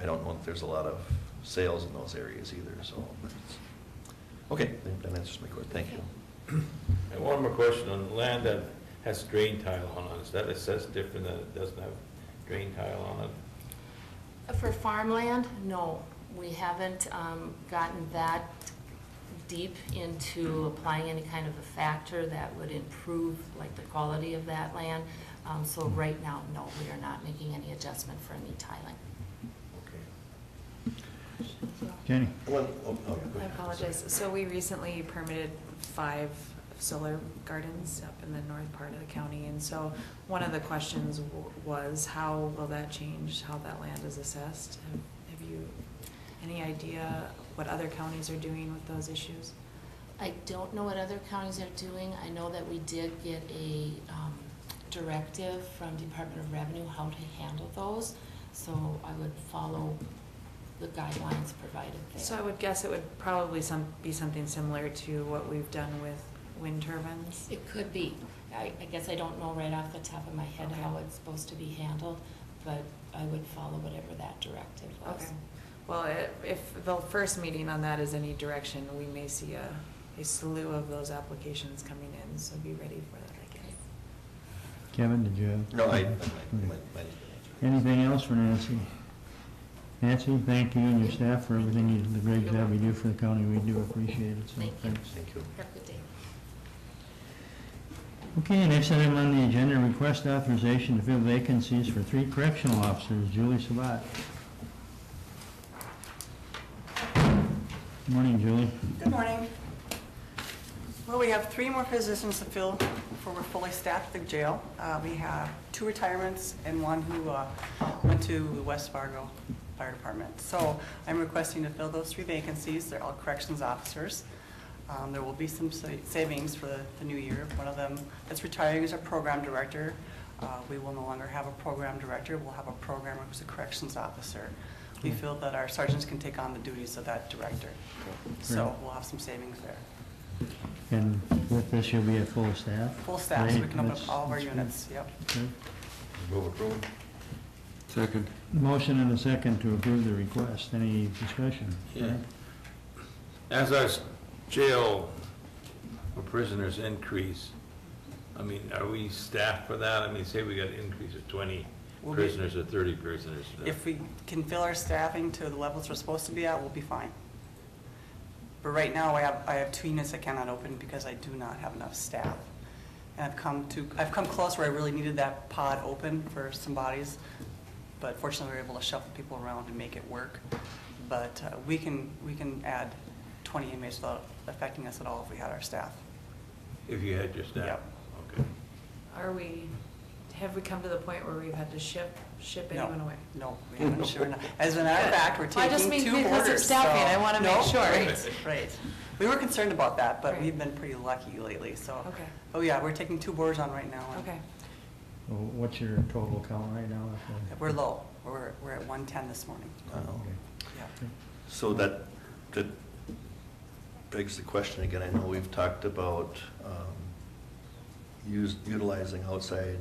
I don't know if there's a lot of sales in those areas either, so. Okay, that answers my question, thank you. And one more question, on land that has drain tile on it, is that assessed different than it doesn't have drain tile on it? For farmland, no. We haven't gotten that deep into applying any kind of a factor that would improve like the quality of that land. So right now, no, we are not making any adjustment for any tiling. Jenny? I apologize. So we recently permitted 5 solar gardens up in the north part of the county, and so one of the questions was how will that change how that land is assessed? Have you any idea what other counties are doing with those issues? I don't know what other counties are doing. I know that we did get a directive from Department of Revenue how to handle those, so I would follow the guidelines provided there. So I would guess it would probably be something similar to what we've done with wind turbines? It could be. I guess I don't know right off the top of my head how it's supposed to be handled, but I would follow whatever that directive was. Okay. Well, if the first meeting on that is any direction, we may see a slew of those applications coming in, so be ready for that, I guess. Kevin, did you have? No, Anything else for Nancy? Nancy, thank you and your staff for everything, the great job you do for the county. We do appreciate it, so thanks. Thank you. Have a good day. Okay, next item on the agenda, request authorization to fill vacancies for 3 correctional officers. Julie Sabat. Good morning, Julie. Good morning. Well, we have 3 more positions to fill before we're fully staffed at the jail. We have 2 retirements and 1 who went to the West Fargo Fire Department. So I'm requesting to fill those 3 vacancies. They're all corrections officers. There will be some savings for the new year. One of them that's retiring is our program director. We will no longer have a program director. We'll have a programmer who's a corrections officer. We feel that our sergeants can take on the duties of that director. So we'll have some savings there. And with this, you'll be at full staff? Full staff, so we can open That's- up all of our that's units, good. yep. Okay. Move approved. Second. Motion and a second to approve the request. Any discussion? Yeah. As our jail for prisoners increase, I mean, are we staffed for that? I mean, say we got an increase of 20 prisoners or 30 prisoners. If we can fill our staffing to the levels we're supposed to be at, we'll be fine. But right now, I have 2 units that cannot open because I do not have enough staff. And I've come close where I really needed that pod open for some bodies, but fortunately, we were able to shuffle people around and make it work. But we can add 20 inmates without affecting us at all if we had our staff. If you had your staff? Yep. Okay. Have we come to the point where we've had to ship anyone away? No, we haven't, sure enough. As a matter of fact, we're I just taking mean 2 because of orders. staffing, so- I wanna make No, sure. Right. We were concerned about that, but Right. we've been pretty lucky lately, so. Okay. Oh, yeah, we're taking 2 boards on right now. and Okay. Well, what's your total count right now? We're low. We're at 110 this morning. Oh. Yeah. So that begs the question again. I know we've talked about utilizing outside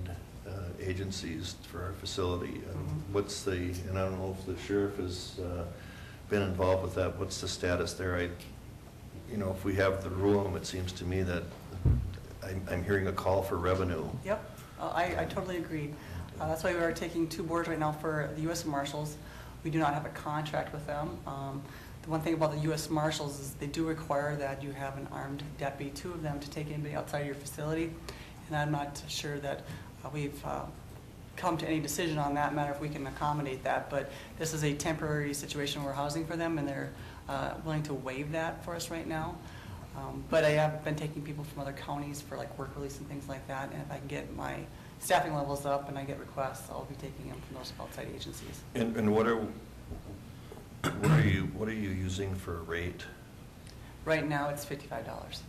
agencies for our facility. What's and I don't know if the sheriff has been involved with that, what's the status there? If we have the room, it seems to me that I'm hearing a call for revenue. Yep, I totally agree. That's why we are taking 2 boards right now for the U.S. Marshals. We do not have a contract with them. The one thing about the U.S. Marshals is they do require that you have an armed deputy, 2 of them, to take anybody outside of your facility. And I'm not sure that we've come to any decision on that matter if we can accommodate that. But this is a temporary situation we're housing for them, and they're willing to waive that for us right now. But I have been taking people from other counties for like work release and things like that. And if I can get my staffing levels up and I get requests, I'll be taking them from those outside agencies. And what are, what are you using for a rate? Right now, it's $55.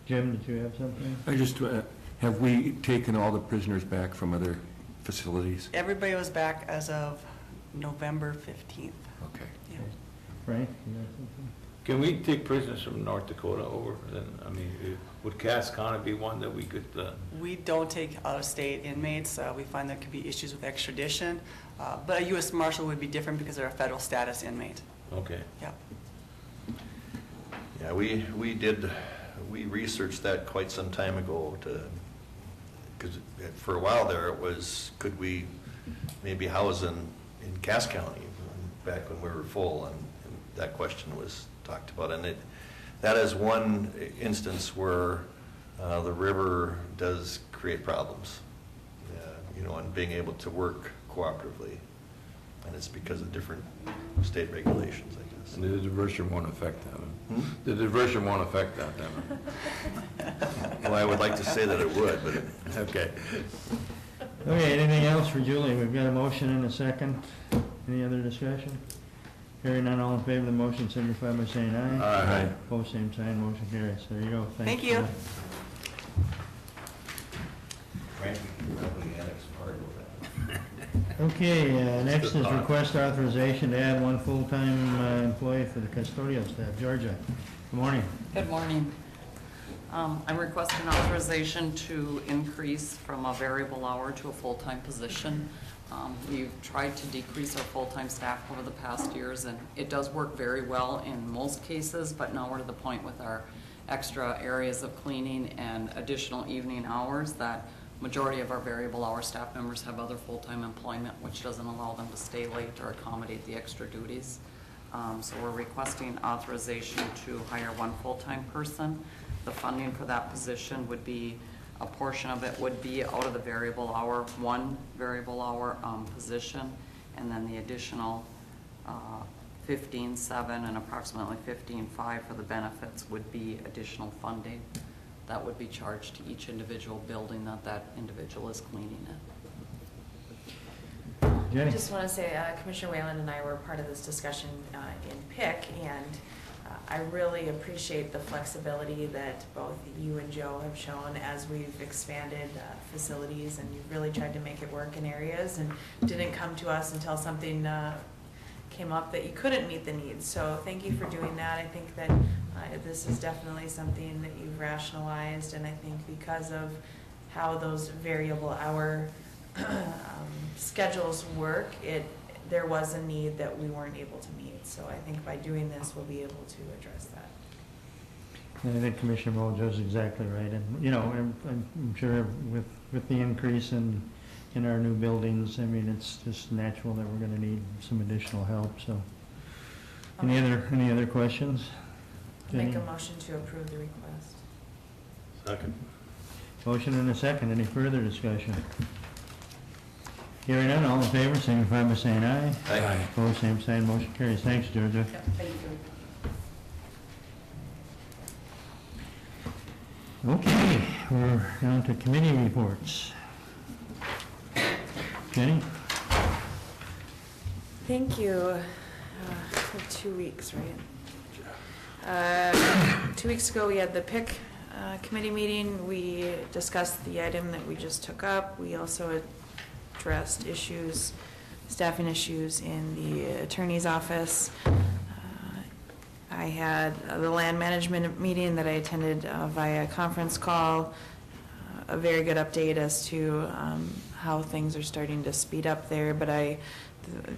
Jim, did you have something? I just, have we taken all the prisoners back from other facilities? Everybody was back as of November 15th. Okay. Yeah. Frank, you have something? Can we take prisoners from North Dakota over then? I mean, would Cass County be one that we could, We don't take out-of-state inmates. We find there could be issues with extradition. But a U.S. Marshal would be different because they're a federal status inmate. okay. Yeah. Yeah, we researched that quite some time ago because for a while there it was, could we maybe house in Cass County back when we were full, and that question was talked about. And that is one instance where the river does create problems, and being able to work cooperatively. And it's because of different state regulations, I guess. And the diversion won't affect that. The diversion won't affect that then. Well, I would like to say that it would, but Okay. Okay, anything else for Julie? We've got a motion and a second. Any other discussion? Hearing none, all in favor of the motion signify by saying aye. Aye. Opposed, same sign, motion carries. There you go. Thank Thanks, you. Julie. Frank, you can probably annex part of that. Okay, next is request authorization to add one full-time employee for the custodial staff. Georgia, good morning. Good morning. I'm requesting authorization to increase from a variable hour to a full-time position. We've tried to decrease our full-time staff over the past years, and it does work very well in most cases, but now we're to the point with our extra areas of cleaning and additional evening hours that majority of our variable hour staff members have other full-time employment, which doesn't allow them to stay late or accommodate the extra duties. So we're requesting authorization to hire one full-time person. The funding for that position would be, a portion of it would be out of the variable hour, one variable hour position, and then the additional 15.7 and approximately 15.5 for the benefits would be additional funding that would be charged to each individual building that individual is cleaning in. Jenny? I just want to say Commissioner Whalen and I were part of this discussion in PIC, and I really appreciate the flexibility that both you and Joe have shown as we've expanded facilities, and you've really tried to make it work in areas and didn't come to us until something came up that you couldn't meet the needs. So thank you for doing that. I think that this is definitely something that you've rationalized, and I think because of how those variable hour schedules work, there was a need that we weren't able to meet. So I think by doing this, we'll be able to address that. I think Commissioner Mojo is exactly right. And, I'm sure with the increase in our new buildings, I mean, it's just natural that we're going to need some additional help, so. Any other questions? I'll make Jenny? a motion to approve the request. Second. Motion and a second. Any further discussion? Hearing none, all in favor, signify by saying aye. Aye. Opposed, same sign, motion carries. Thanks, Georgia. Yep, thank you. Okay, we're down to committee reports. Jenny? Thank you. For 2 weeks, right? 2 weeks ago, we had the PIC committee meeting. We discussed the item that we just took up. We also addressed staffing issues in the attorney's office. I had the land management meeting that I attended via conference call. A very good update as to how things are starting to speed up there, but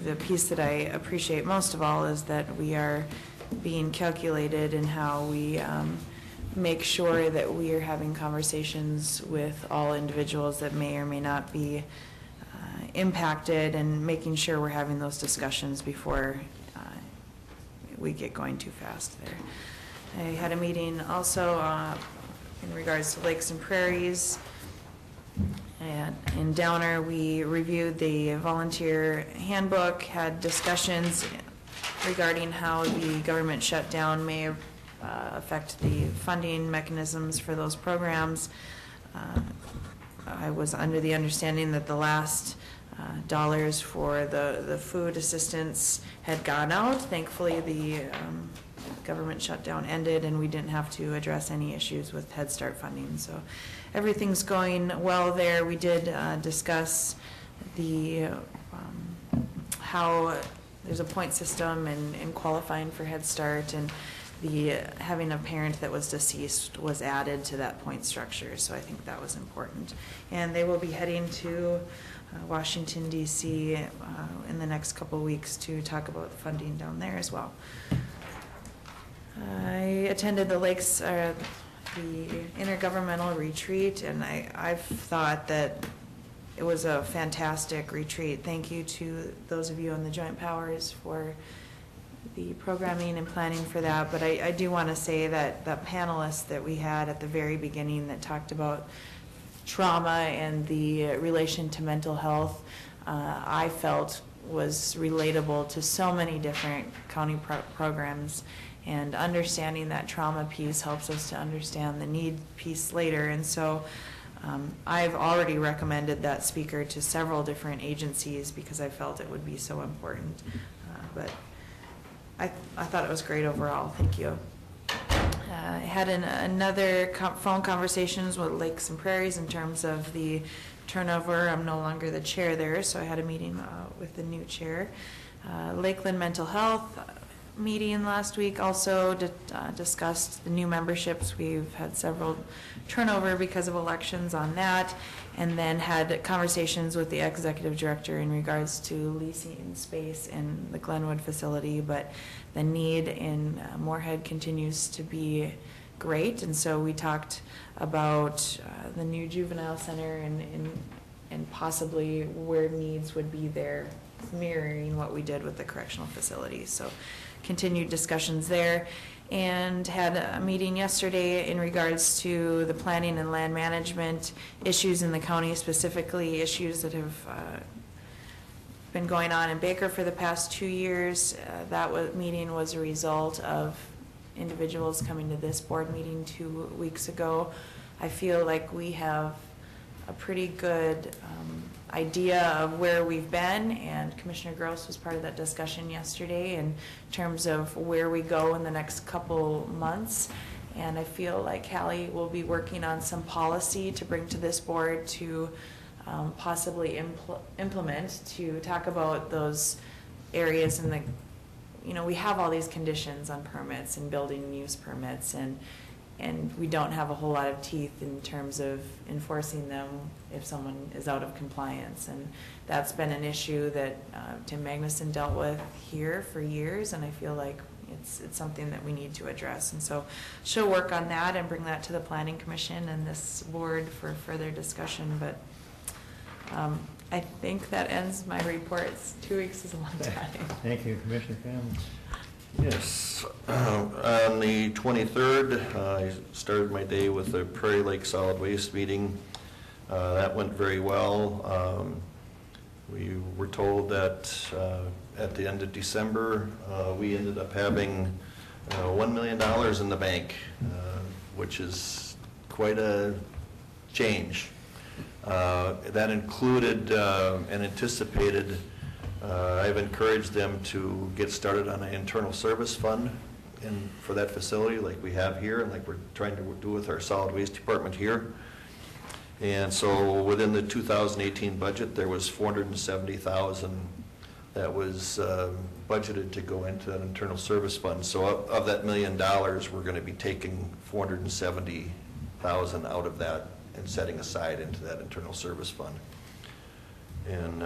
the piece that I appreciate most of all is that we are being calculated in how we make sure that we are having conversations with all individuals that may or may not be impacted, and making sure we're having those discussions before we get going too fast there. I had a meeting also in regards to lakes and prairies. And in Downer, we reviewed the volunteer handbook, had discussions regarding how the government shutdown may affect the funding mechanisms for those programs. I was under the understanding that the last dollars for the food assistance had gone out. Thankfully, the government shutdown ended and we didn't have to address any issues with Head Start funding. So everything's going well there. We did discuss the how there's a point system and qualifying for Head Start, and the having a parent that was deceased was added to that point structure. So I think that was important. And they will be heading to Washington, D.C. In the next couple of weeks to talk about funding down there as well. I attended the the intergovernmental retreat, and I've thought that it was a fantastic retreat. Thank you to those of you on the Joint Powers for the programming and planning for that. But I do want to say that the panelists that we had at the very beginning that talked about trauma and the relation to mental health, I felt was relatable to so many different county programs. And understanding that trauma piece helps us to understand the need piece later. And so I've already recommended that speaker to several different agencies because I felt it would be so important. But I thought it was great overall. Thank you. I had another phone conversations with Lakes and Prairies in terms of the turnover. I'm no longer the chair there, so I had a meeting with the new chair. Lakeland Mental Health meeting last week also discussed the new memberships. We've had several turnover because of elections on that, and then had conversations with the executive director in regards to leasing space in the Glenwood facility, but the need in Moorhead continues to be great, and so we talked about the new juvenile center and possibly where needs would be there, mirroring what we did with the correctional facility. So continued discussions there, and had a meeting yesterday in regards to the planning and land management issues in the county, specifically issues that have been going on in Baker for the past 2 years. That meeting was a result of individuals coming to this board meeting 2 weeks ago. I feel like we have a pretty good idea of where we've been, and Commissioner Gross was part of that discussion yesterday in terms of where we go in the next couple months. And I feel like Hallie will be working on some policy to bring to this board to possibly implement, to talk about those areas in the, we have all these conditions on permits and building use permits, and we don't have a whole lot of teeth in terms of enforcing them if someone is out of compliance. And that's been an issue that Tim Magnuson dealt with here for years, and I feel like it's something that we need to address. And so she'll work on that and bring that to the Planning Commission and this board for further discussion. But I think that ends my reports. 2 weeks is a long time. Thank you, Commissioner Campbell. Yes, on the 23rd, I started my day with the Prairie Lake Solid Waste meeting. That went very well. We were told that at the end of December, we ended up having $1 million in the bank, which is quite a change. That included and anticipated, I've encouraged them to get started on an internal service fund for that facility like we have here and like we're trying to do with our solid waste department here. And so within the 2018 budget, there was $470,000 that was budgeted to go into an internal service fund. So of that $1 million, we're going to be taking $470,000 out of that and setting aside into that internal service fund. And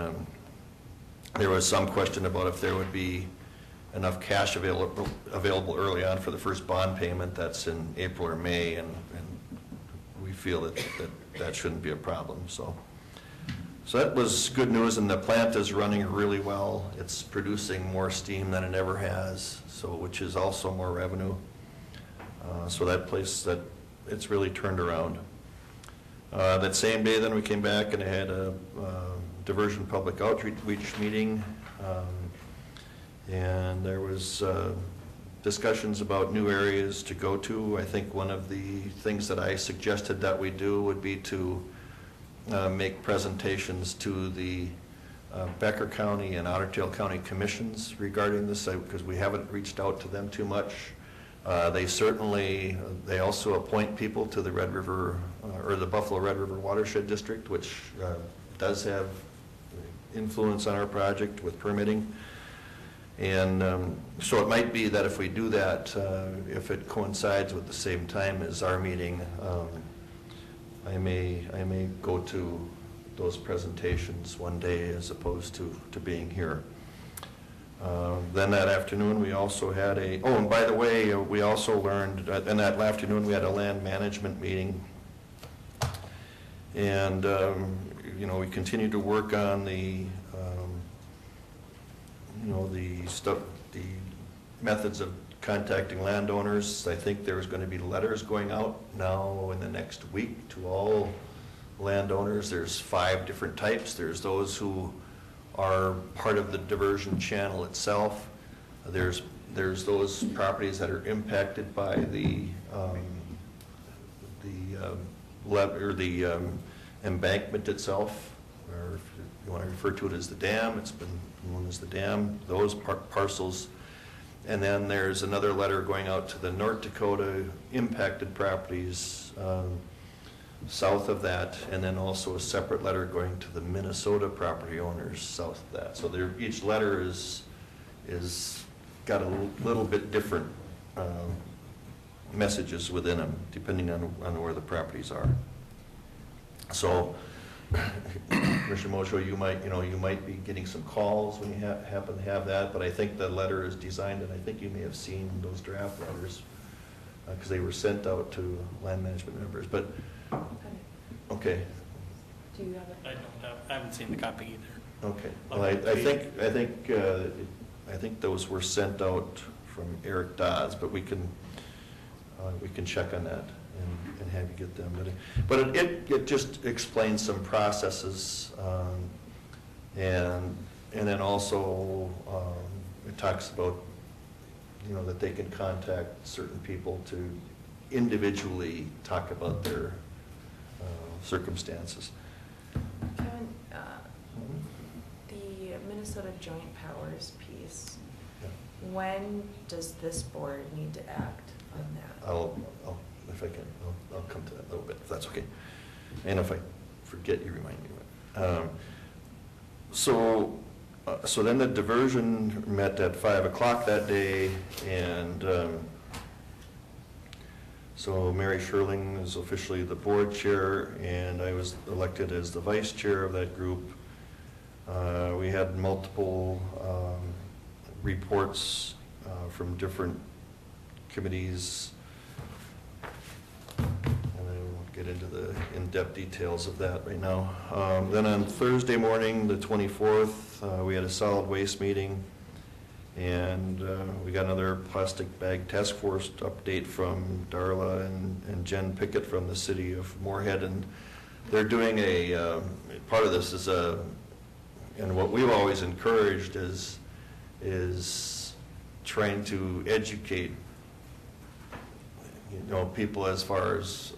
there was some question about if there would be enough cash available early on for the first bond payment. That's in April or May, and we feel that shouldn't be a problem. So that was good news, and the plant is running really well. It's producing more steam than it ever has, which is also more revenue. So that place, it's really turned around. That same day, then we came back and had a diversion public outreach meeting, and there was discussions about new areas to go to. I think one of the things that I suggested that we do would be to make presentations to the Becker County and Otter Tail County commissions regarding this, because we haven't reached out to them too much. They also appoint people to the Red River, or the Buffalo Red River Watershed District, which does have influence on our project with permitting. And so it might be that if we do that, if it coincides with the same time as our meeting, I may go to those presentations one day as opposed to being here. Then that afternoon, we also had and by the way, we also learned, in that afternoon, we had a land management meeting. And, we continued to work on the methods of contacting landowners. I think there's going to be letters going out now in the next week to all landowners. There's 5 different types. There's those who are part of the diversion channel itself. There's those properties that are impacted by the embankment itself, or if you want to refer to it as the dam, it's been known as the dam, those parcels. And then there's another letter going out to the North Dakota impacted properties south of that, and then also a separate letter going to the Minnesota property owners south of that. So each letter is got a little bit different messages within them, depending on where the properties are. So, Commissioner Mosho, you might be getting some calls when you happen to have that, but I think the letter is designed, and I think you may have seen those draft letters because they were sent out to land management members. But okay. Do you have it? I haven't seen the copy either. Okay. Well, I think those were sent out from Eric Dodds, but we can check on that and have you get them. But it just explains some processes, and then also it talks about that they can contact certain people to individually talk about their circumstances. Kevin, the Minnesota Joint Powers piece, when does this board need to act on that? If I can, I'll come to that a little bit, if that's okay. And if I forget, you remind me of it. So then the diversion met at 5 o'clock that day, and so Mary Sherling is officially the board chair, and I was elected as the vice chair of that group. We had multiple reports from different committees, and I won't get into the in-depth details of that right now. Then on Thursday morning, the 24th, we had a solid waste meeting, and we got another plastic bag task force update from Darla and Jen Pickett from the city of Moorhead, and they're doing part of this is and what we've always encouraged is trying to educate people as far as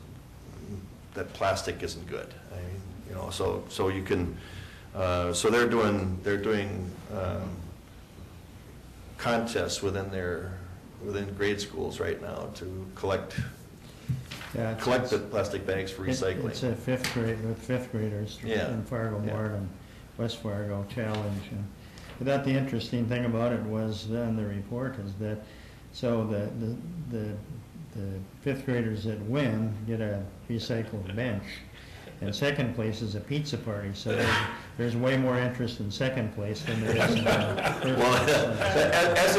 that plastic isn't good. So you can so they're doing contests within grade schools right now to collect the plastic bags for recycling. It's a fifth graders in Fargo, Moore, and West Fargo challenge. And the interesting thing about it was then the report is that the fifth graders that win get a recycled bench, and second place is a pizza party. So there's way more interest in second place than there is in third place. Well,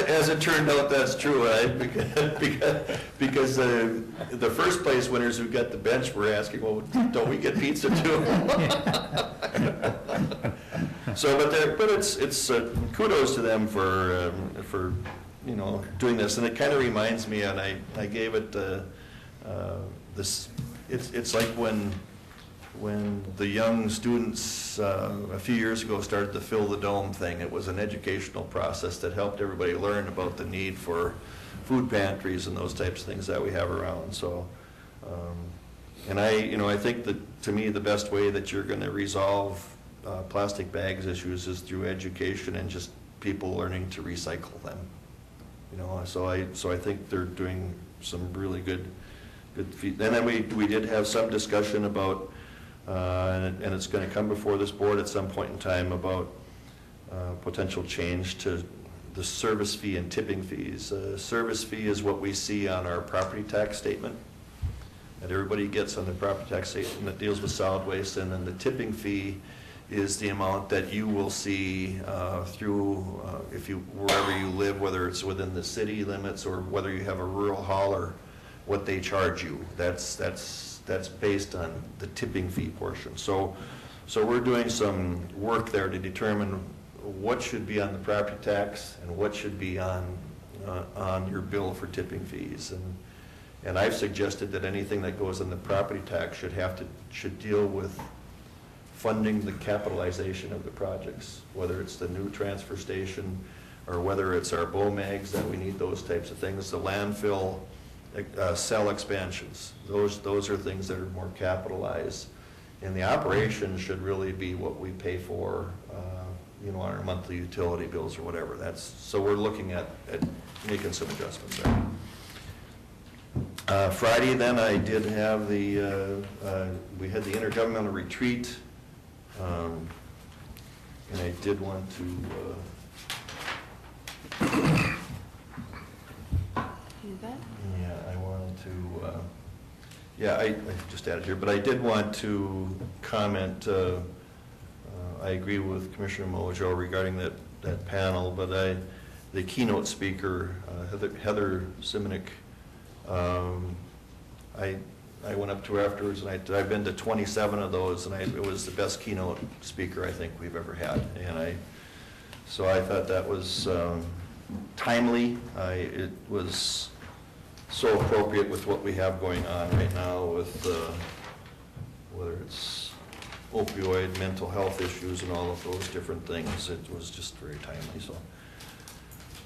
as it turned out, that's true, right? Because the first place winners who got the bench were asking, well, don't we get pizza too? So, but it's kudos to them for doing this, and it kind of reminds me, and I gave it this. It's like when the young students a few years ago started the Fill the Dome thing. It was an educational process that helped everybody learn about the need for food pantries and those types of things that we have around. So, and I think that to me the best way that you're going to resolve plastic bags issues is through education and just people learning to recycle them. You know, so I think they're doing some really good feed. And then we did have some discussion about, and it's going to come before this board at some point in time, about potential change to the service fee and tipping fees. Service fee is what we see on our property tax statement that everybody gets on the property tax statement that deals with solid waste, and then the tipping fee is the amount that you will see through wherever you live, whether it's within the city limits or whether you have a rural hauler, what they charge you. That's based on the tipping fee portion. So we're doing some work there to determine what should be on the property tax and what should be on your bill for tipping fees. And I've suggested that anything that goes on the property tax should deal with funding the capitalization of the projects, whether it's the new transfer station or whether it's our BOMAGs that we need those types of things, the landfill, cell expansions. Those are things that are more capitalized. And the operation should really be what we pay for, on our monthly utility bills or whatever. So we're looking at making some adjustments there. Friday then I did have we had the intergovernmental retreat, and I did want to You good? yeah, I wanted to I just added here, but I did want to comment. I agree with Commissioner Mojo regarding that panel, but the keynote speaker, Heather Simonik, I went up to her afterwards, and I've been to 27 of those, and it was the best keynote speaker I think we've ever had. And so I thought that was timely. It was so appropriate with what we have going on right now with whether it's opioid, mental health issues, and all of those different things. It was just very timely. So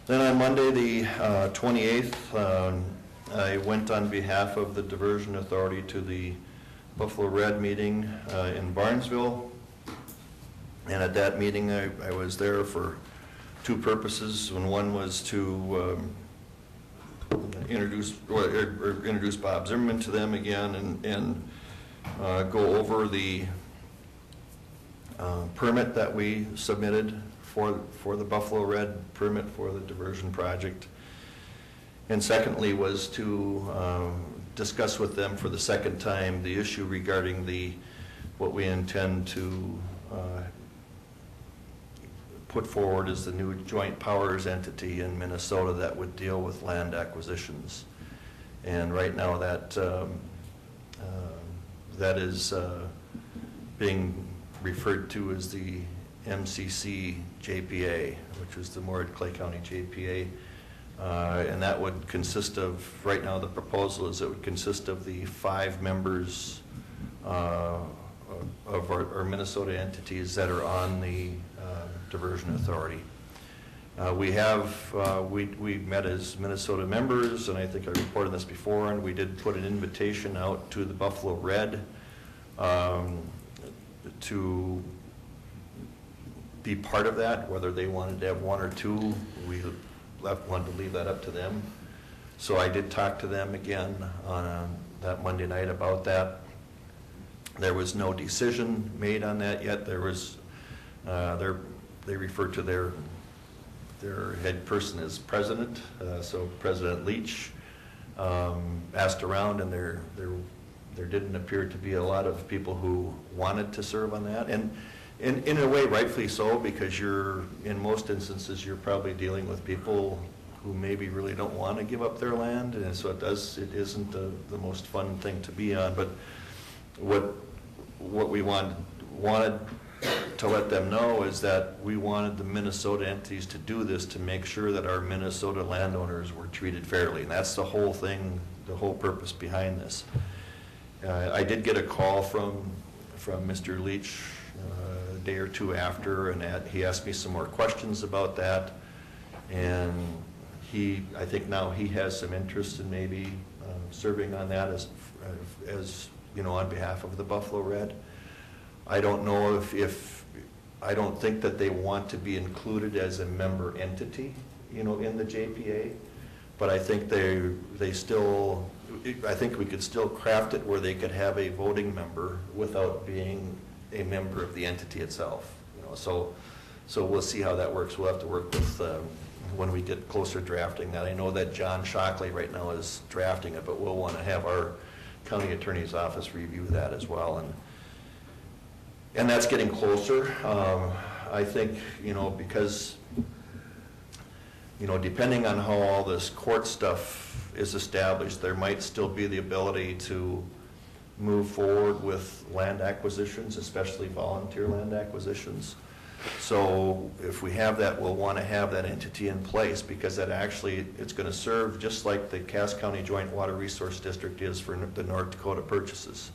then on Monday, the 28th, I went on behalf of the Diversion Authority to the Buffalo Red meeting in Barnesville. And at that meeting, I was there for two purposes. And one was to introduce Bob Zimmerman to them again and go over the permit that we submitted for the Buffalo Red permit for the diversion project. And secondly was to discuss with them for the second time the issue regarding what we intend to put forward as the new joint powers entity in Minnesota that would deal with land acquisitions. And right now that is being referred to as the MCC JPA, which is the Moorhead Clay County JPA. And that would consist of, right now the proposal is it would consist of the 5 members of our Minnesota entities that are on the Diversion Authority. We met as Minnesota members, and I think I reported this before, and we did put an invitation out to the Buffalo Red to be part of that, whether they wanted to have 1 or 2. We wanted to leave that up to them. So I did talk to them again on that Monday night about that. There was no decision made on that yet. There was, they referred to their head person as president. So President Leach asked around, and there didn't appear to be a lot of people who wanted to serve on that. And in a way, rightfully so, because in most instances, you're probably dealing with people who maybe really don't want to give up their land, and so it isn't the most fun thing to be on. But what we wanted to let them know is that we wanted the Minnesota entities to do this to make sure that our Minnesota landowners were treated fairly, and that's the whole thing, the whole purpose behind this. I did get a call from Mr. Leach a day or two after, and he asked me some more questions about that, and I think now he has some interest in maybe serving on that as on behalf of the Buffalo Red. I don't know if I don't think that they want to be included as a member entity, you know, in the JPA, but I think they still, I think we could still craft it where they could have a voting member without being a member of the entity itself, you know, so we'll see how that works. We'll have to work with, when we get closer drafting that. I know that John Shockley right now is drafting it, but we'll want to have our county attorney's office review that as well, and that's getting closer. I think, you know, because, you know, depending on how all this court stuff is established, there might still be the ability to move forward with land acquisitions, especially volunteer land acquisitions. So if we have that, we'll want to have that entity in place, because that actually, it's going to serve just like the Cass County Joint Water Resource District is for the North Dakota purchases,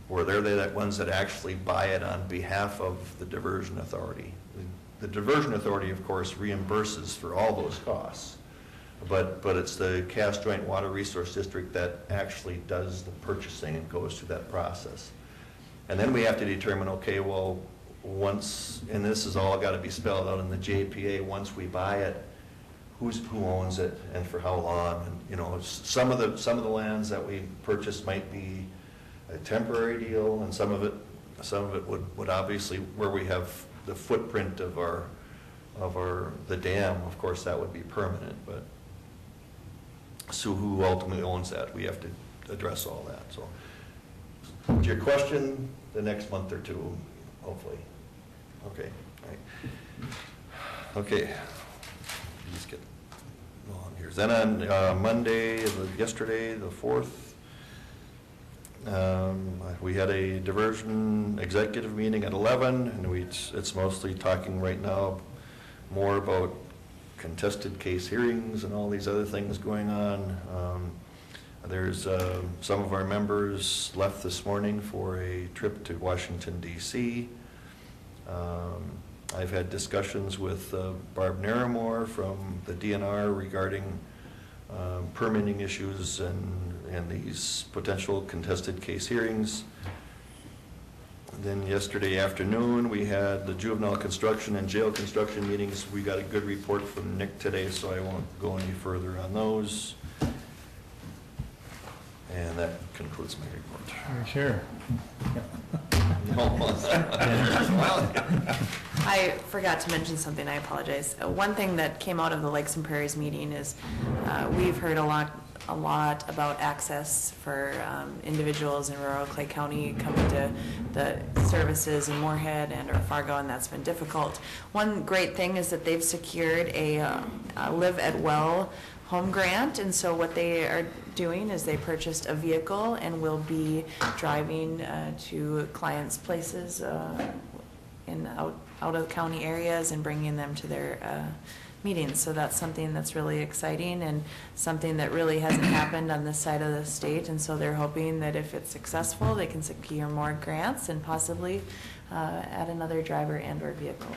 where they're the ones that actually buy it on behalf of the diversion authority. The diversion authority, of course, reimburses for all those costs, but it's the Cass Joint Water Resource District that actually does the purchasing and goes through that process. And then we have to determine, okay, well, once, and this has all got to be spelled out in the JPA, once we buy it, who owns it and for how long. And, you know, some of the lands that we purchase might be a temporary deal, and some of it would obviously, where we have the footprint of the dam, of course, that would be permanent. But so who ultimately owns that? We have to address all that. So to your question, the next month or two, hopefully. Okay, all right. Okay, just get on here. Then on Monday, yesterday, the 4th, we had a diversion executive meeting at 11, and it's mostly talking right now more about contested case hearings and all these other things going on. There's some of our members left this morning for a trip to Washington, D.C. I've had discussions with Barb Naramore from the DNR regarding permitting issues and these potential contested case hearings. And then yesterday afternoon, we had the juvenile construction and jail construction meetings. We got a good report from Nick today, so I won't go any further on those. And that concludes my report. Sure. I forgot to mention something, I apologize. One thing that came out of the Lakes and Prairies meeting is we've heard a lot about access for individuals in rural Clay County coming to the services in Moorhead and or Fargo, and that's been difficult. One great thing is that they've secured a Live at Well home grant, and so what they are doing is they purchased a vehicle and will be driving to clients' places in out of county areas and bringing them to their meetings. So that's something that's really exciting and something that really hasn't happened on this side of the state, and so they're hoping that if it's successful, they can secure more grants and possibly add another driver and or vehicle.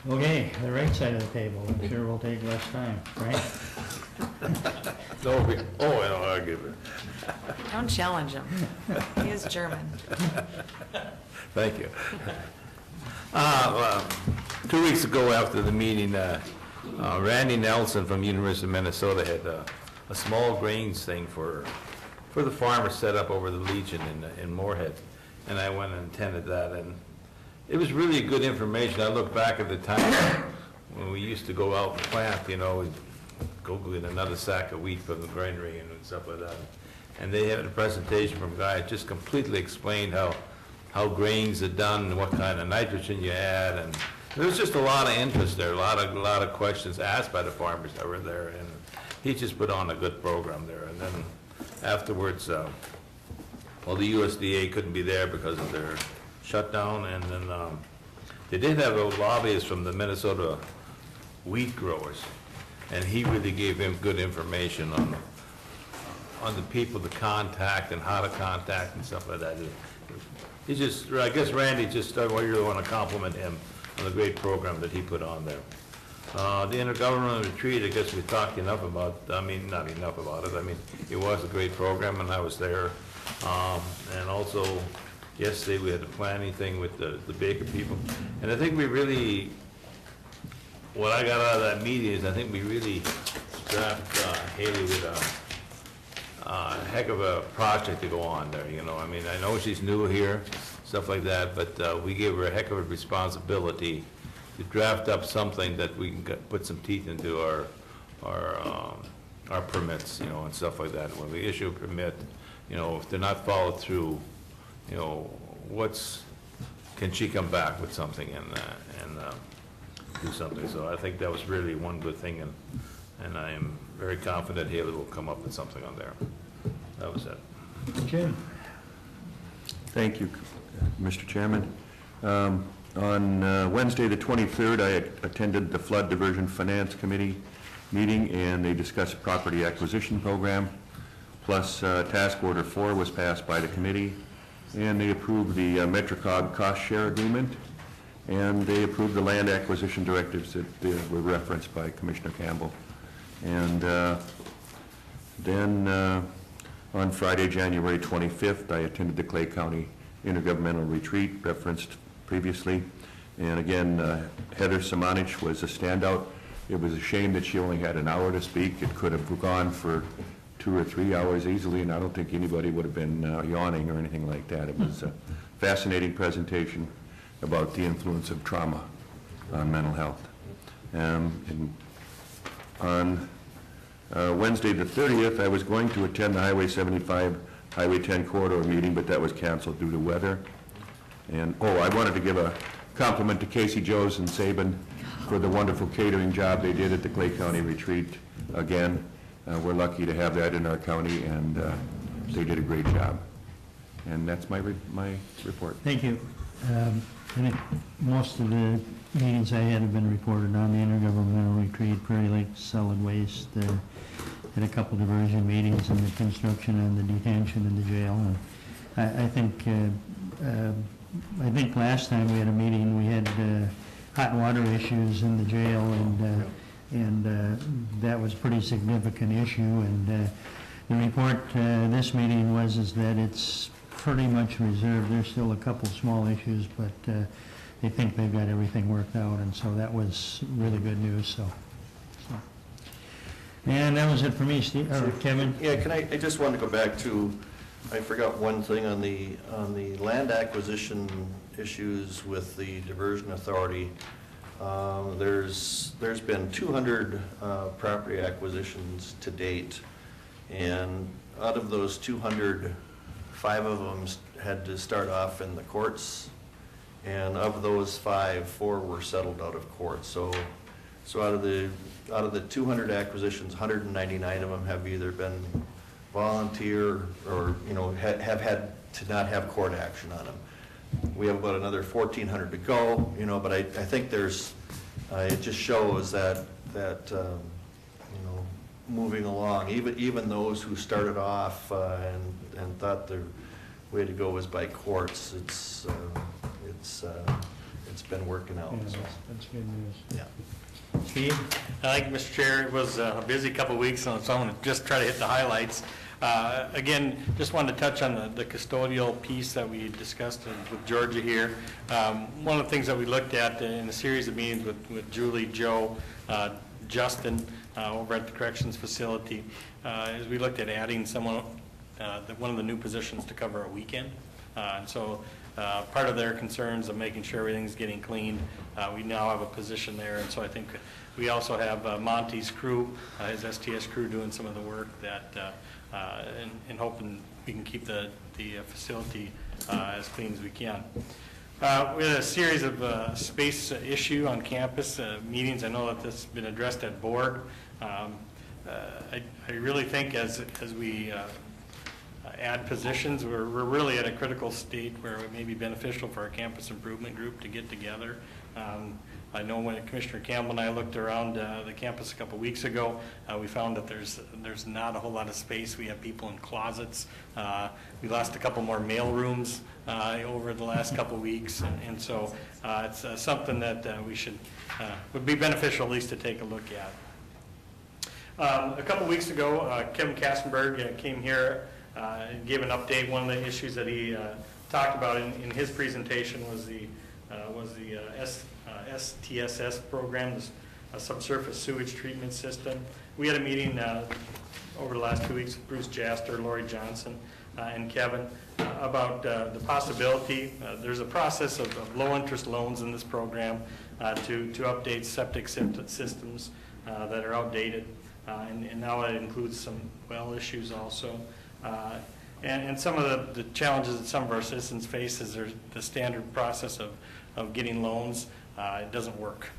Okay, the right side of the table, I'm sure we'll take less time, right? I don't argue with it. Don't challenge him. He is German. Thank you. 2 weeks ago after the meeting, Randy Nelson from University of Minnesota had a small grains thing for the farmers set up over the Legion in Moorhead, and I went and attended that, and it was really good information. I look back at the time when we used to go out and plant, you know, we'd go get another sack of wheat from the granary and stuff like that. And they had a presentation from a guy that just completely explained how grains are done and what kind of nitrogen you add. And there was just a lot of interest there, a lot of questions asked by the farmers that were there. And he just put on a good program there. And then afterwards, well, the USDA couldn't be there because of their shutdown, and then they did have a lobbyist from the Minnesota wheat growers, and he really gave him good information on the people to contact and how to contact and stuff like that. He just, I guess Randy just, I really want to compliment him on the great program that he put on there. The intergovernmental retreat, I guess we talked enough about, I mean, not enough about it. I mean, it was a great program, and I was there. And also, Yesterday, we had a planning thing with the Baker people. And I think we really, what I got out of that meeting is I think we really strapped Haley with a heck of a project to go on there, you know. I mean, I know she's new here, stuff like that, but we gave her a heck of a responsibility to draft up something that we can put some teeth into our permits, you know, and stuff like that. When we issue a permit, you know, if they're not followed through, you know, can she come back with something and do something? So I think that was really one good thing, and I am very confident Haley will come up with something on there. That was it. Jim? Thank you, Mr. Chairman. On Wednesday, the 23rd, I attended the Flood Diversion Finance Committee meeting, and they discussed property acquisition program, plus Task Order 4 was passed by the committee, and they approved the MetroCog cost share agreement, and they approved the land acquisition directives that were referenced by Commissioner Campbell. And then on Friday, January 25th, I attended the Clay County Intergovernmental Retreat referenced previously. And again, Heather Simonich was a standout. It was a shame that she only had an hour to speak. It could have gone for 2 or 3 hours easily, and I don't think anybody would have been yawning or anything like that. It was a fascinating presentation about the influence of trauma on mental health. And on Wednesday the 30th, I was going to attend the Highway 75, Highway 10 corridor meeting, but that was canceled due to weather. And, I wanted to give a compliment to Casey Joes and Saban for the wonderful catering job they did at the Clay County Retreat. Again, we're lucky to have that in our county, and they did a great job. And that's my report. Thank you. I think most of the meetings I had have been reported on, the intergovernmental retreat, Prairie Lake Solid Waste, had a couple diversion meetings, and the construction and the detention in the jail. I think last time we had a meeting, we had hot water issues in the jail, and that was a pretty significant issue. And the report this meeting is that it's pretty much reserved. There's still a couple small issues, but they think they've got everything worked out, and so that was really good news. So. And that was it for me, Steve, or Kevin. Yeah, I just wanted to go back to, I forgot one thing on the land acquisition issues with the diversion authority. There's been 200 property acquisitions to date, and out of those 200, 5 of them had to start off in the courts, and of those 5, 4 were settled out of court. So out of the 200 acquisitions, 199 of them have either been volunteer or, you know, have had to not have court action on them. We have about another 1,400 to go, you know, but I think there's, it just shows that you know, moving along, even those who started off and thought the way to go was by courts, it's been working out. Yeah, that's good news. Yeah. Steve? Thank you, Mr. Chair. It was a busy couple of weeks, so I'm going to just try to hit the highlights. Again, just wanted to touch on the custodial piece that we discussed with Georgia here. One of the things that we looked at in a series of meetings with Julie, Joe, Justin over at the corrections facility is we looked at adding someone, one of the new positions to cover a weekend. And so part of their concerns of making sure everything's getting cleaned, we now have a position there. And so I think we also have Monty's crew, his STS crew, doing some of the work that and hoping we can keep the facility as clean as we can. We had a series of space issue on campus meetings. I know that this has been addressed at board. I really think as we add positions, we're really at a critical state where it may be beneficial for our campus improvement group to get together. I know when Commissioner Campbell and I looked around the campus a couple weeks ago, we found that there's not a whole lot of space. We have people in closets. We lost a couple more mail rooms over the last couple weeks, and so it's something that would be beneficial at least to take a look at. A couple weeks ago, Kevin Kassenberg came here and gave an update. One of the issues that he talked about in his presentation was the STSS program, the subsurface sewage treatment system. We had a meeting over the last 2 weeks with Bruce Jaster, Lori Johnson, and Kevin about the possibility. There's a process of low-interest loans in this program to update septic systems that are outdated, and now it includes some well issues also. And some of the challenges that some of our citizens face is there's the standard process of getting loans. It doesn't work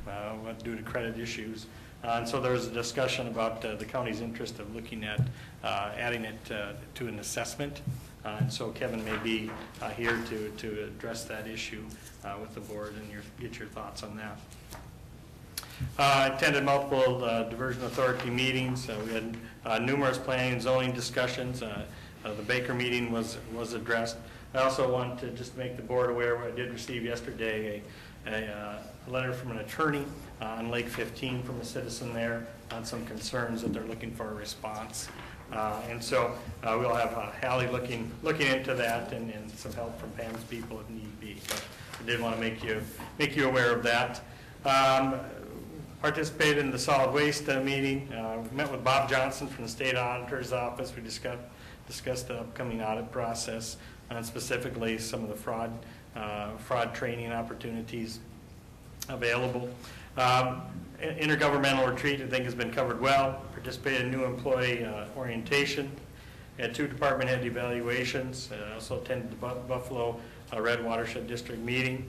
due to credit issues. And so there's a discussion about the county's interest of looking at adding it to an assessment. And so Kevin may be here to address that issue with the board and get your thoughts on that. I attended multiple diversion authority meetings. We had numerous planning and zoning discussions. The Baker meeting was addressed. I also want to just make the board aware, I did receive yesterday a letter from an attorney on Lake 15 from a citizen there on some concerns that they're looking for a response. And so we'll have Hallie looking into that and some help from Pam's people if need be. But I did want to make you aware of that. Participated in the solid waste meeting. We met with Bob Johnson from the state auditor's office. We discussed the upcoming audit process and specifically some of the fraud training opportunities available. Intergovernmental retreat, I think, has been covered well. Participated in new employee orientation. Had 2 department head evaluations. Also attended the Buffalo Red Watershed District meeting.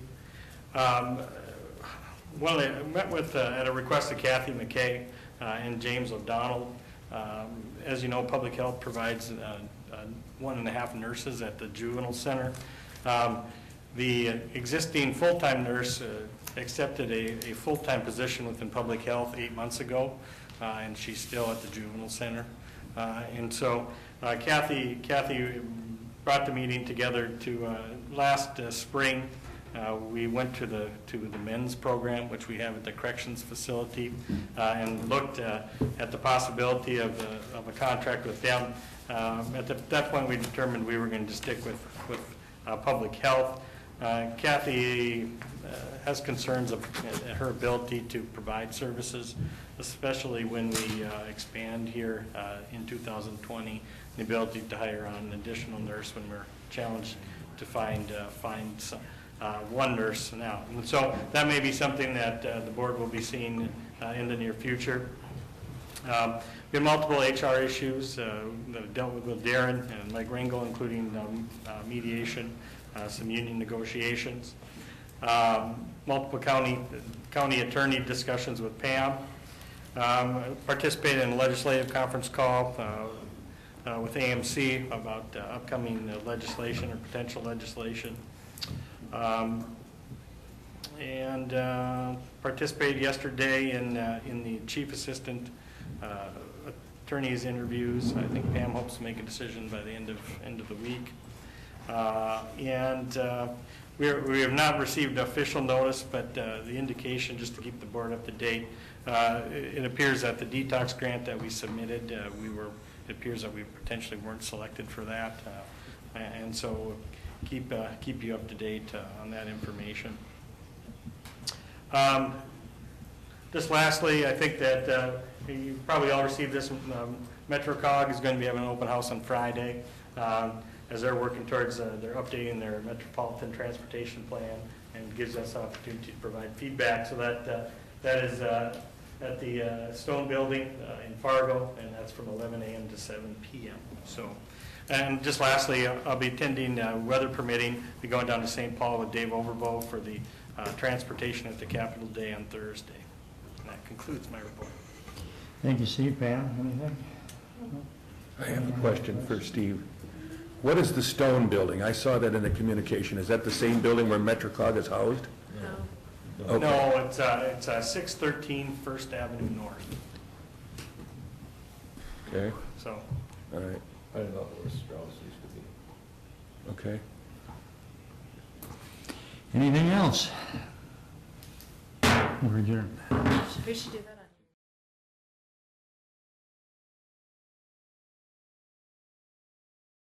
Well, I met with, at a request of Kathy McKay and James O'Donnell. As you know, public health provides 1.5 nurses at the juvenile center. The existing full-time nurse accepted a full-time position within public health 8 months ago, and she's still at the juvenile center. And so Kathy brought the meeting together to last spring. We went to the men's program, which we have at the corrections facility, and looked at the possibility of a contract with them. At that point, we determined we were going to stick with public health. Kathy has concerns of her ability to provide services, especially when we expand here in 2020, the ability to hire on an additional nurse when we're challenged to find some. One nurse now. And so that may be something that the board will be seeing in the near future. We have multiple HR issues that have dealt with Darren and Mike Ringel, including mediation, some union negotiations, multiple county attorney discussions with Pam, participated in a legislative conference call with AMC about upcoming legislation or potential legislation. And participated yesterday in the chief assistant attorney's interviews. I think Pam hopes to make a decision by the end of the week. We have not received official notice, but the indication, just to keep the board up to date, it appears that the detox grant that we submitted, it appears that we potentially weren't selected for that, and so keep you up to date on that information. Just lastly, I think that you probably all received this. MetroCog is going to be having an open house on Friday as they're working towards they're updating their metropolitan transportation plan, and gives us an opportunity to provide feedback. So that is at the Stone Building in Fargo, and that's from 11 a.m. to 7 p.m. So. And just lastly, I'll be attending, weather permitting, be going down to St. Paul with Dave Overbo for the transportation at the Capitol Day on Thursday. And that concludes my report. Thank you, Steve. Pam, anything? I have a question for Steve. What is the Stone Building? I saw that in the communication. Is that the same building where MetroCog is housed? No. Okay. No, it's 613 First Avenue North. Okay. So. All right. I didn't know where Strauss used to be. Okay. Anything else? We're adjourned. We should do that.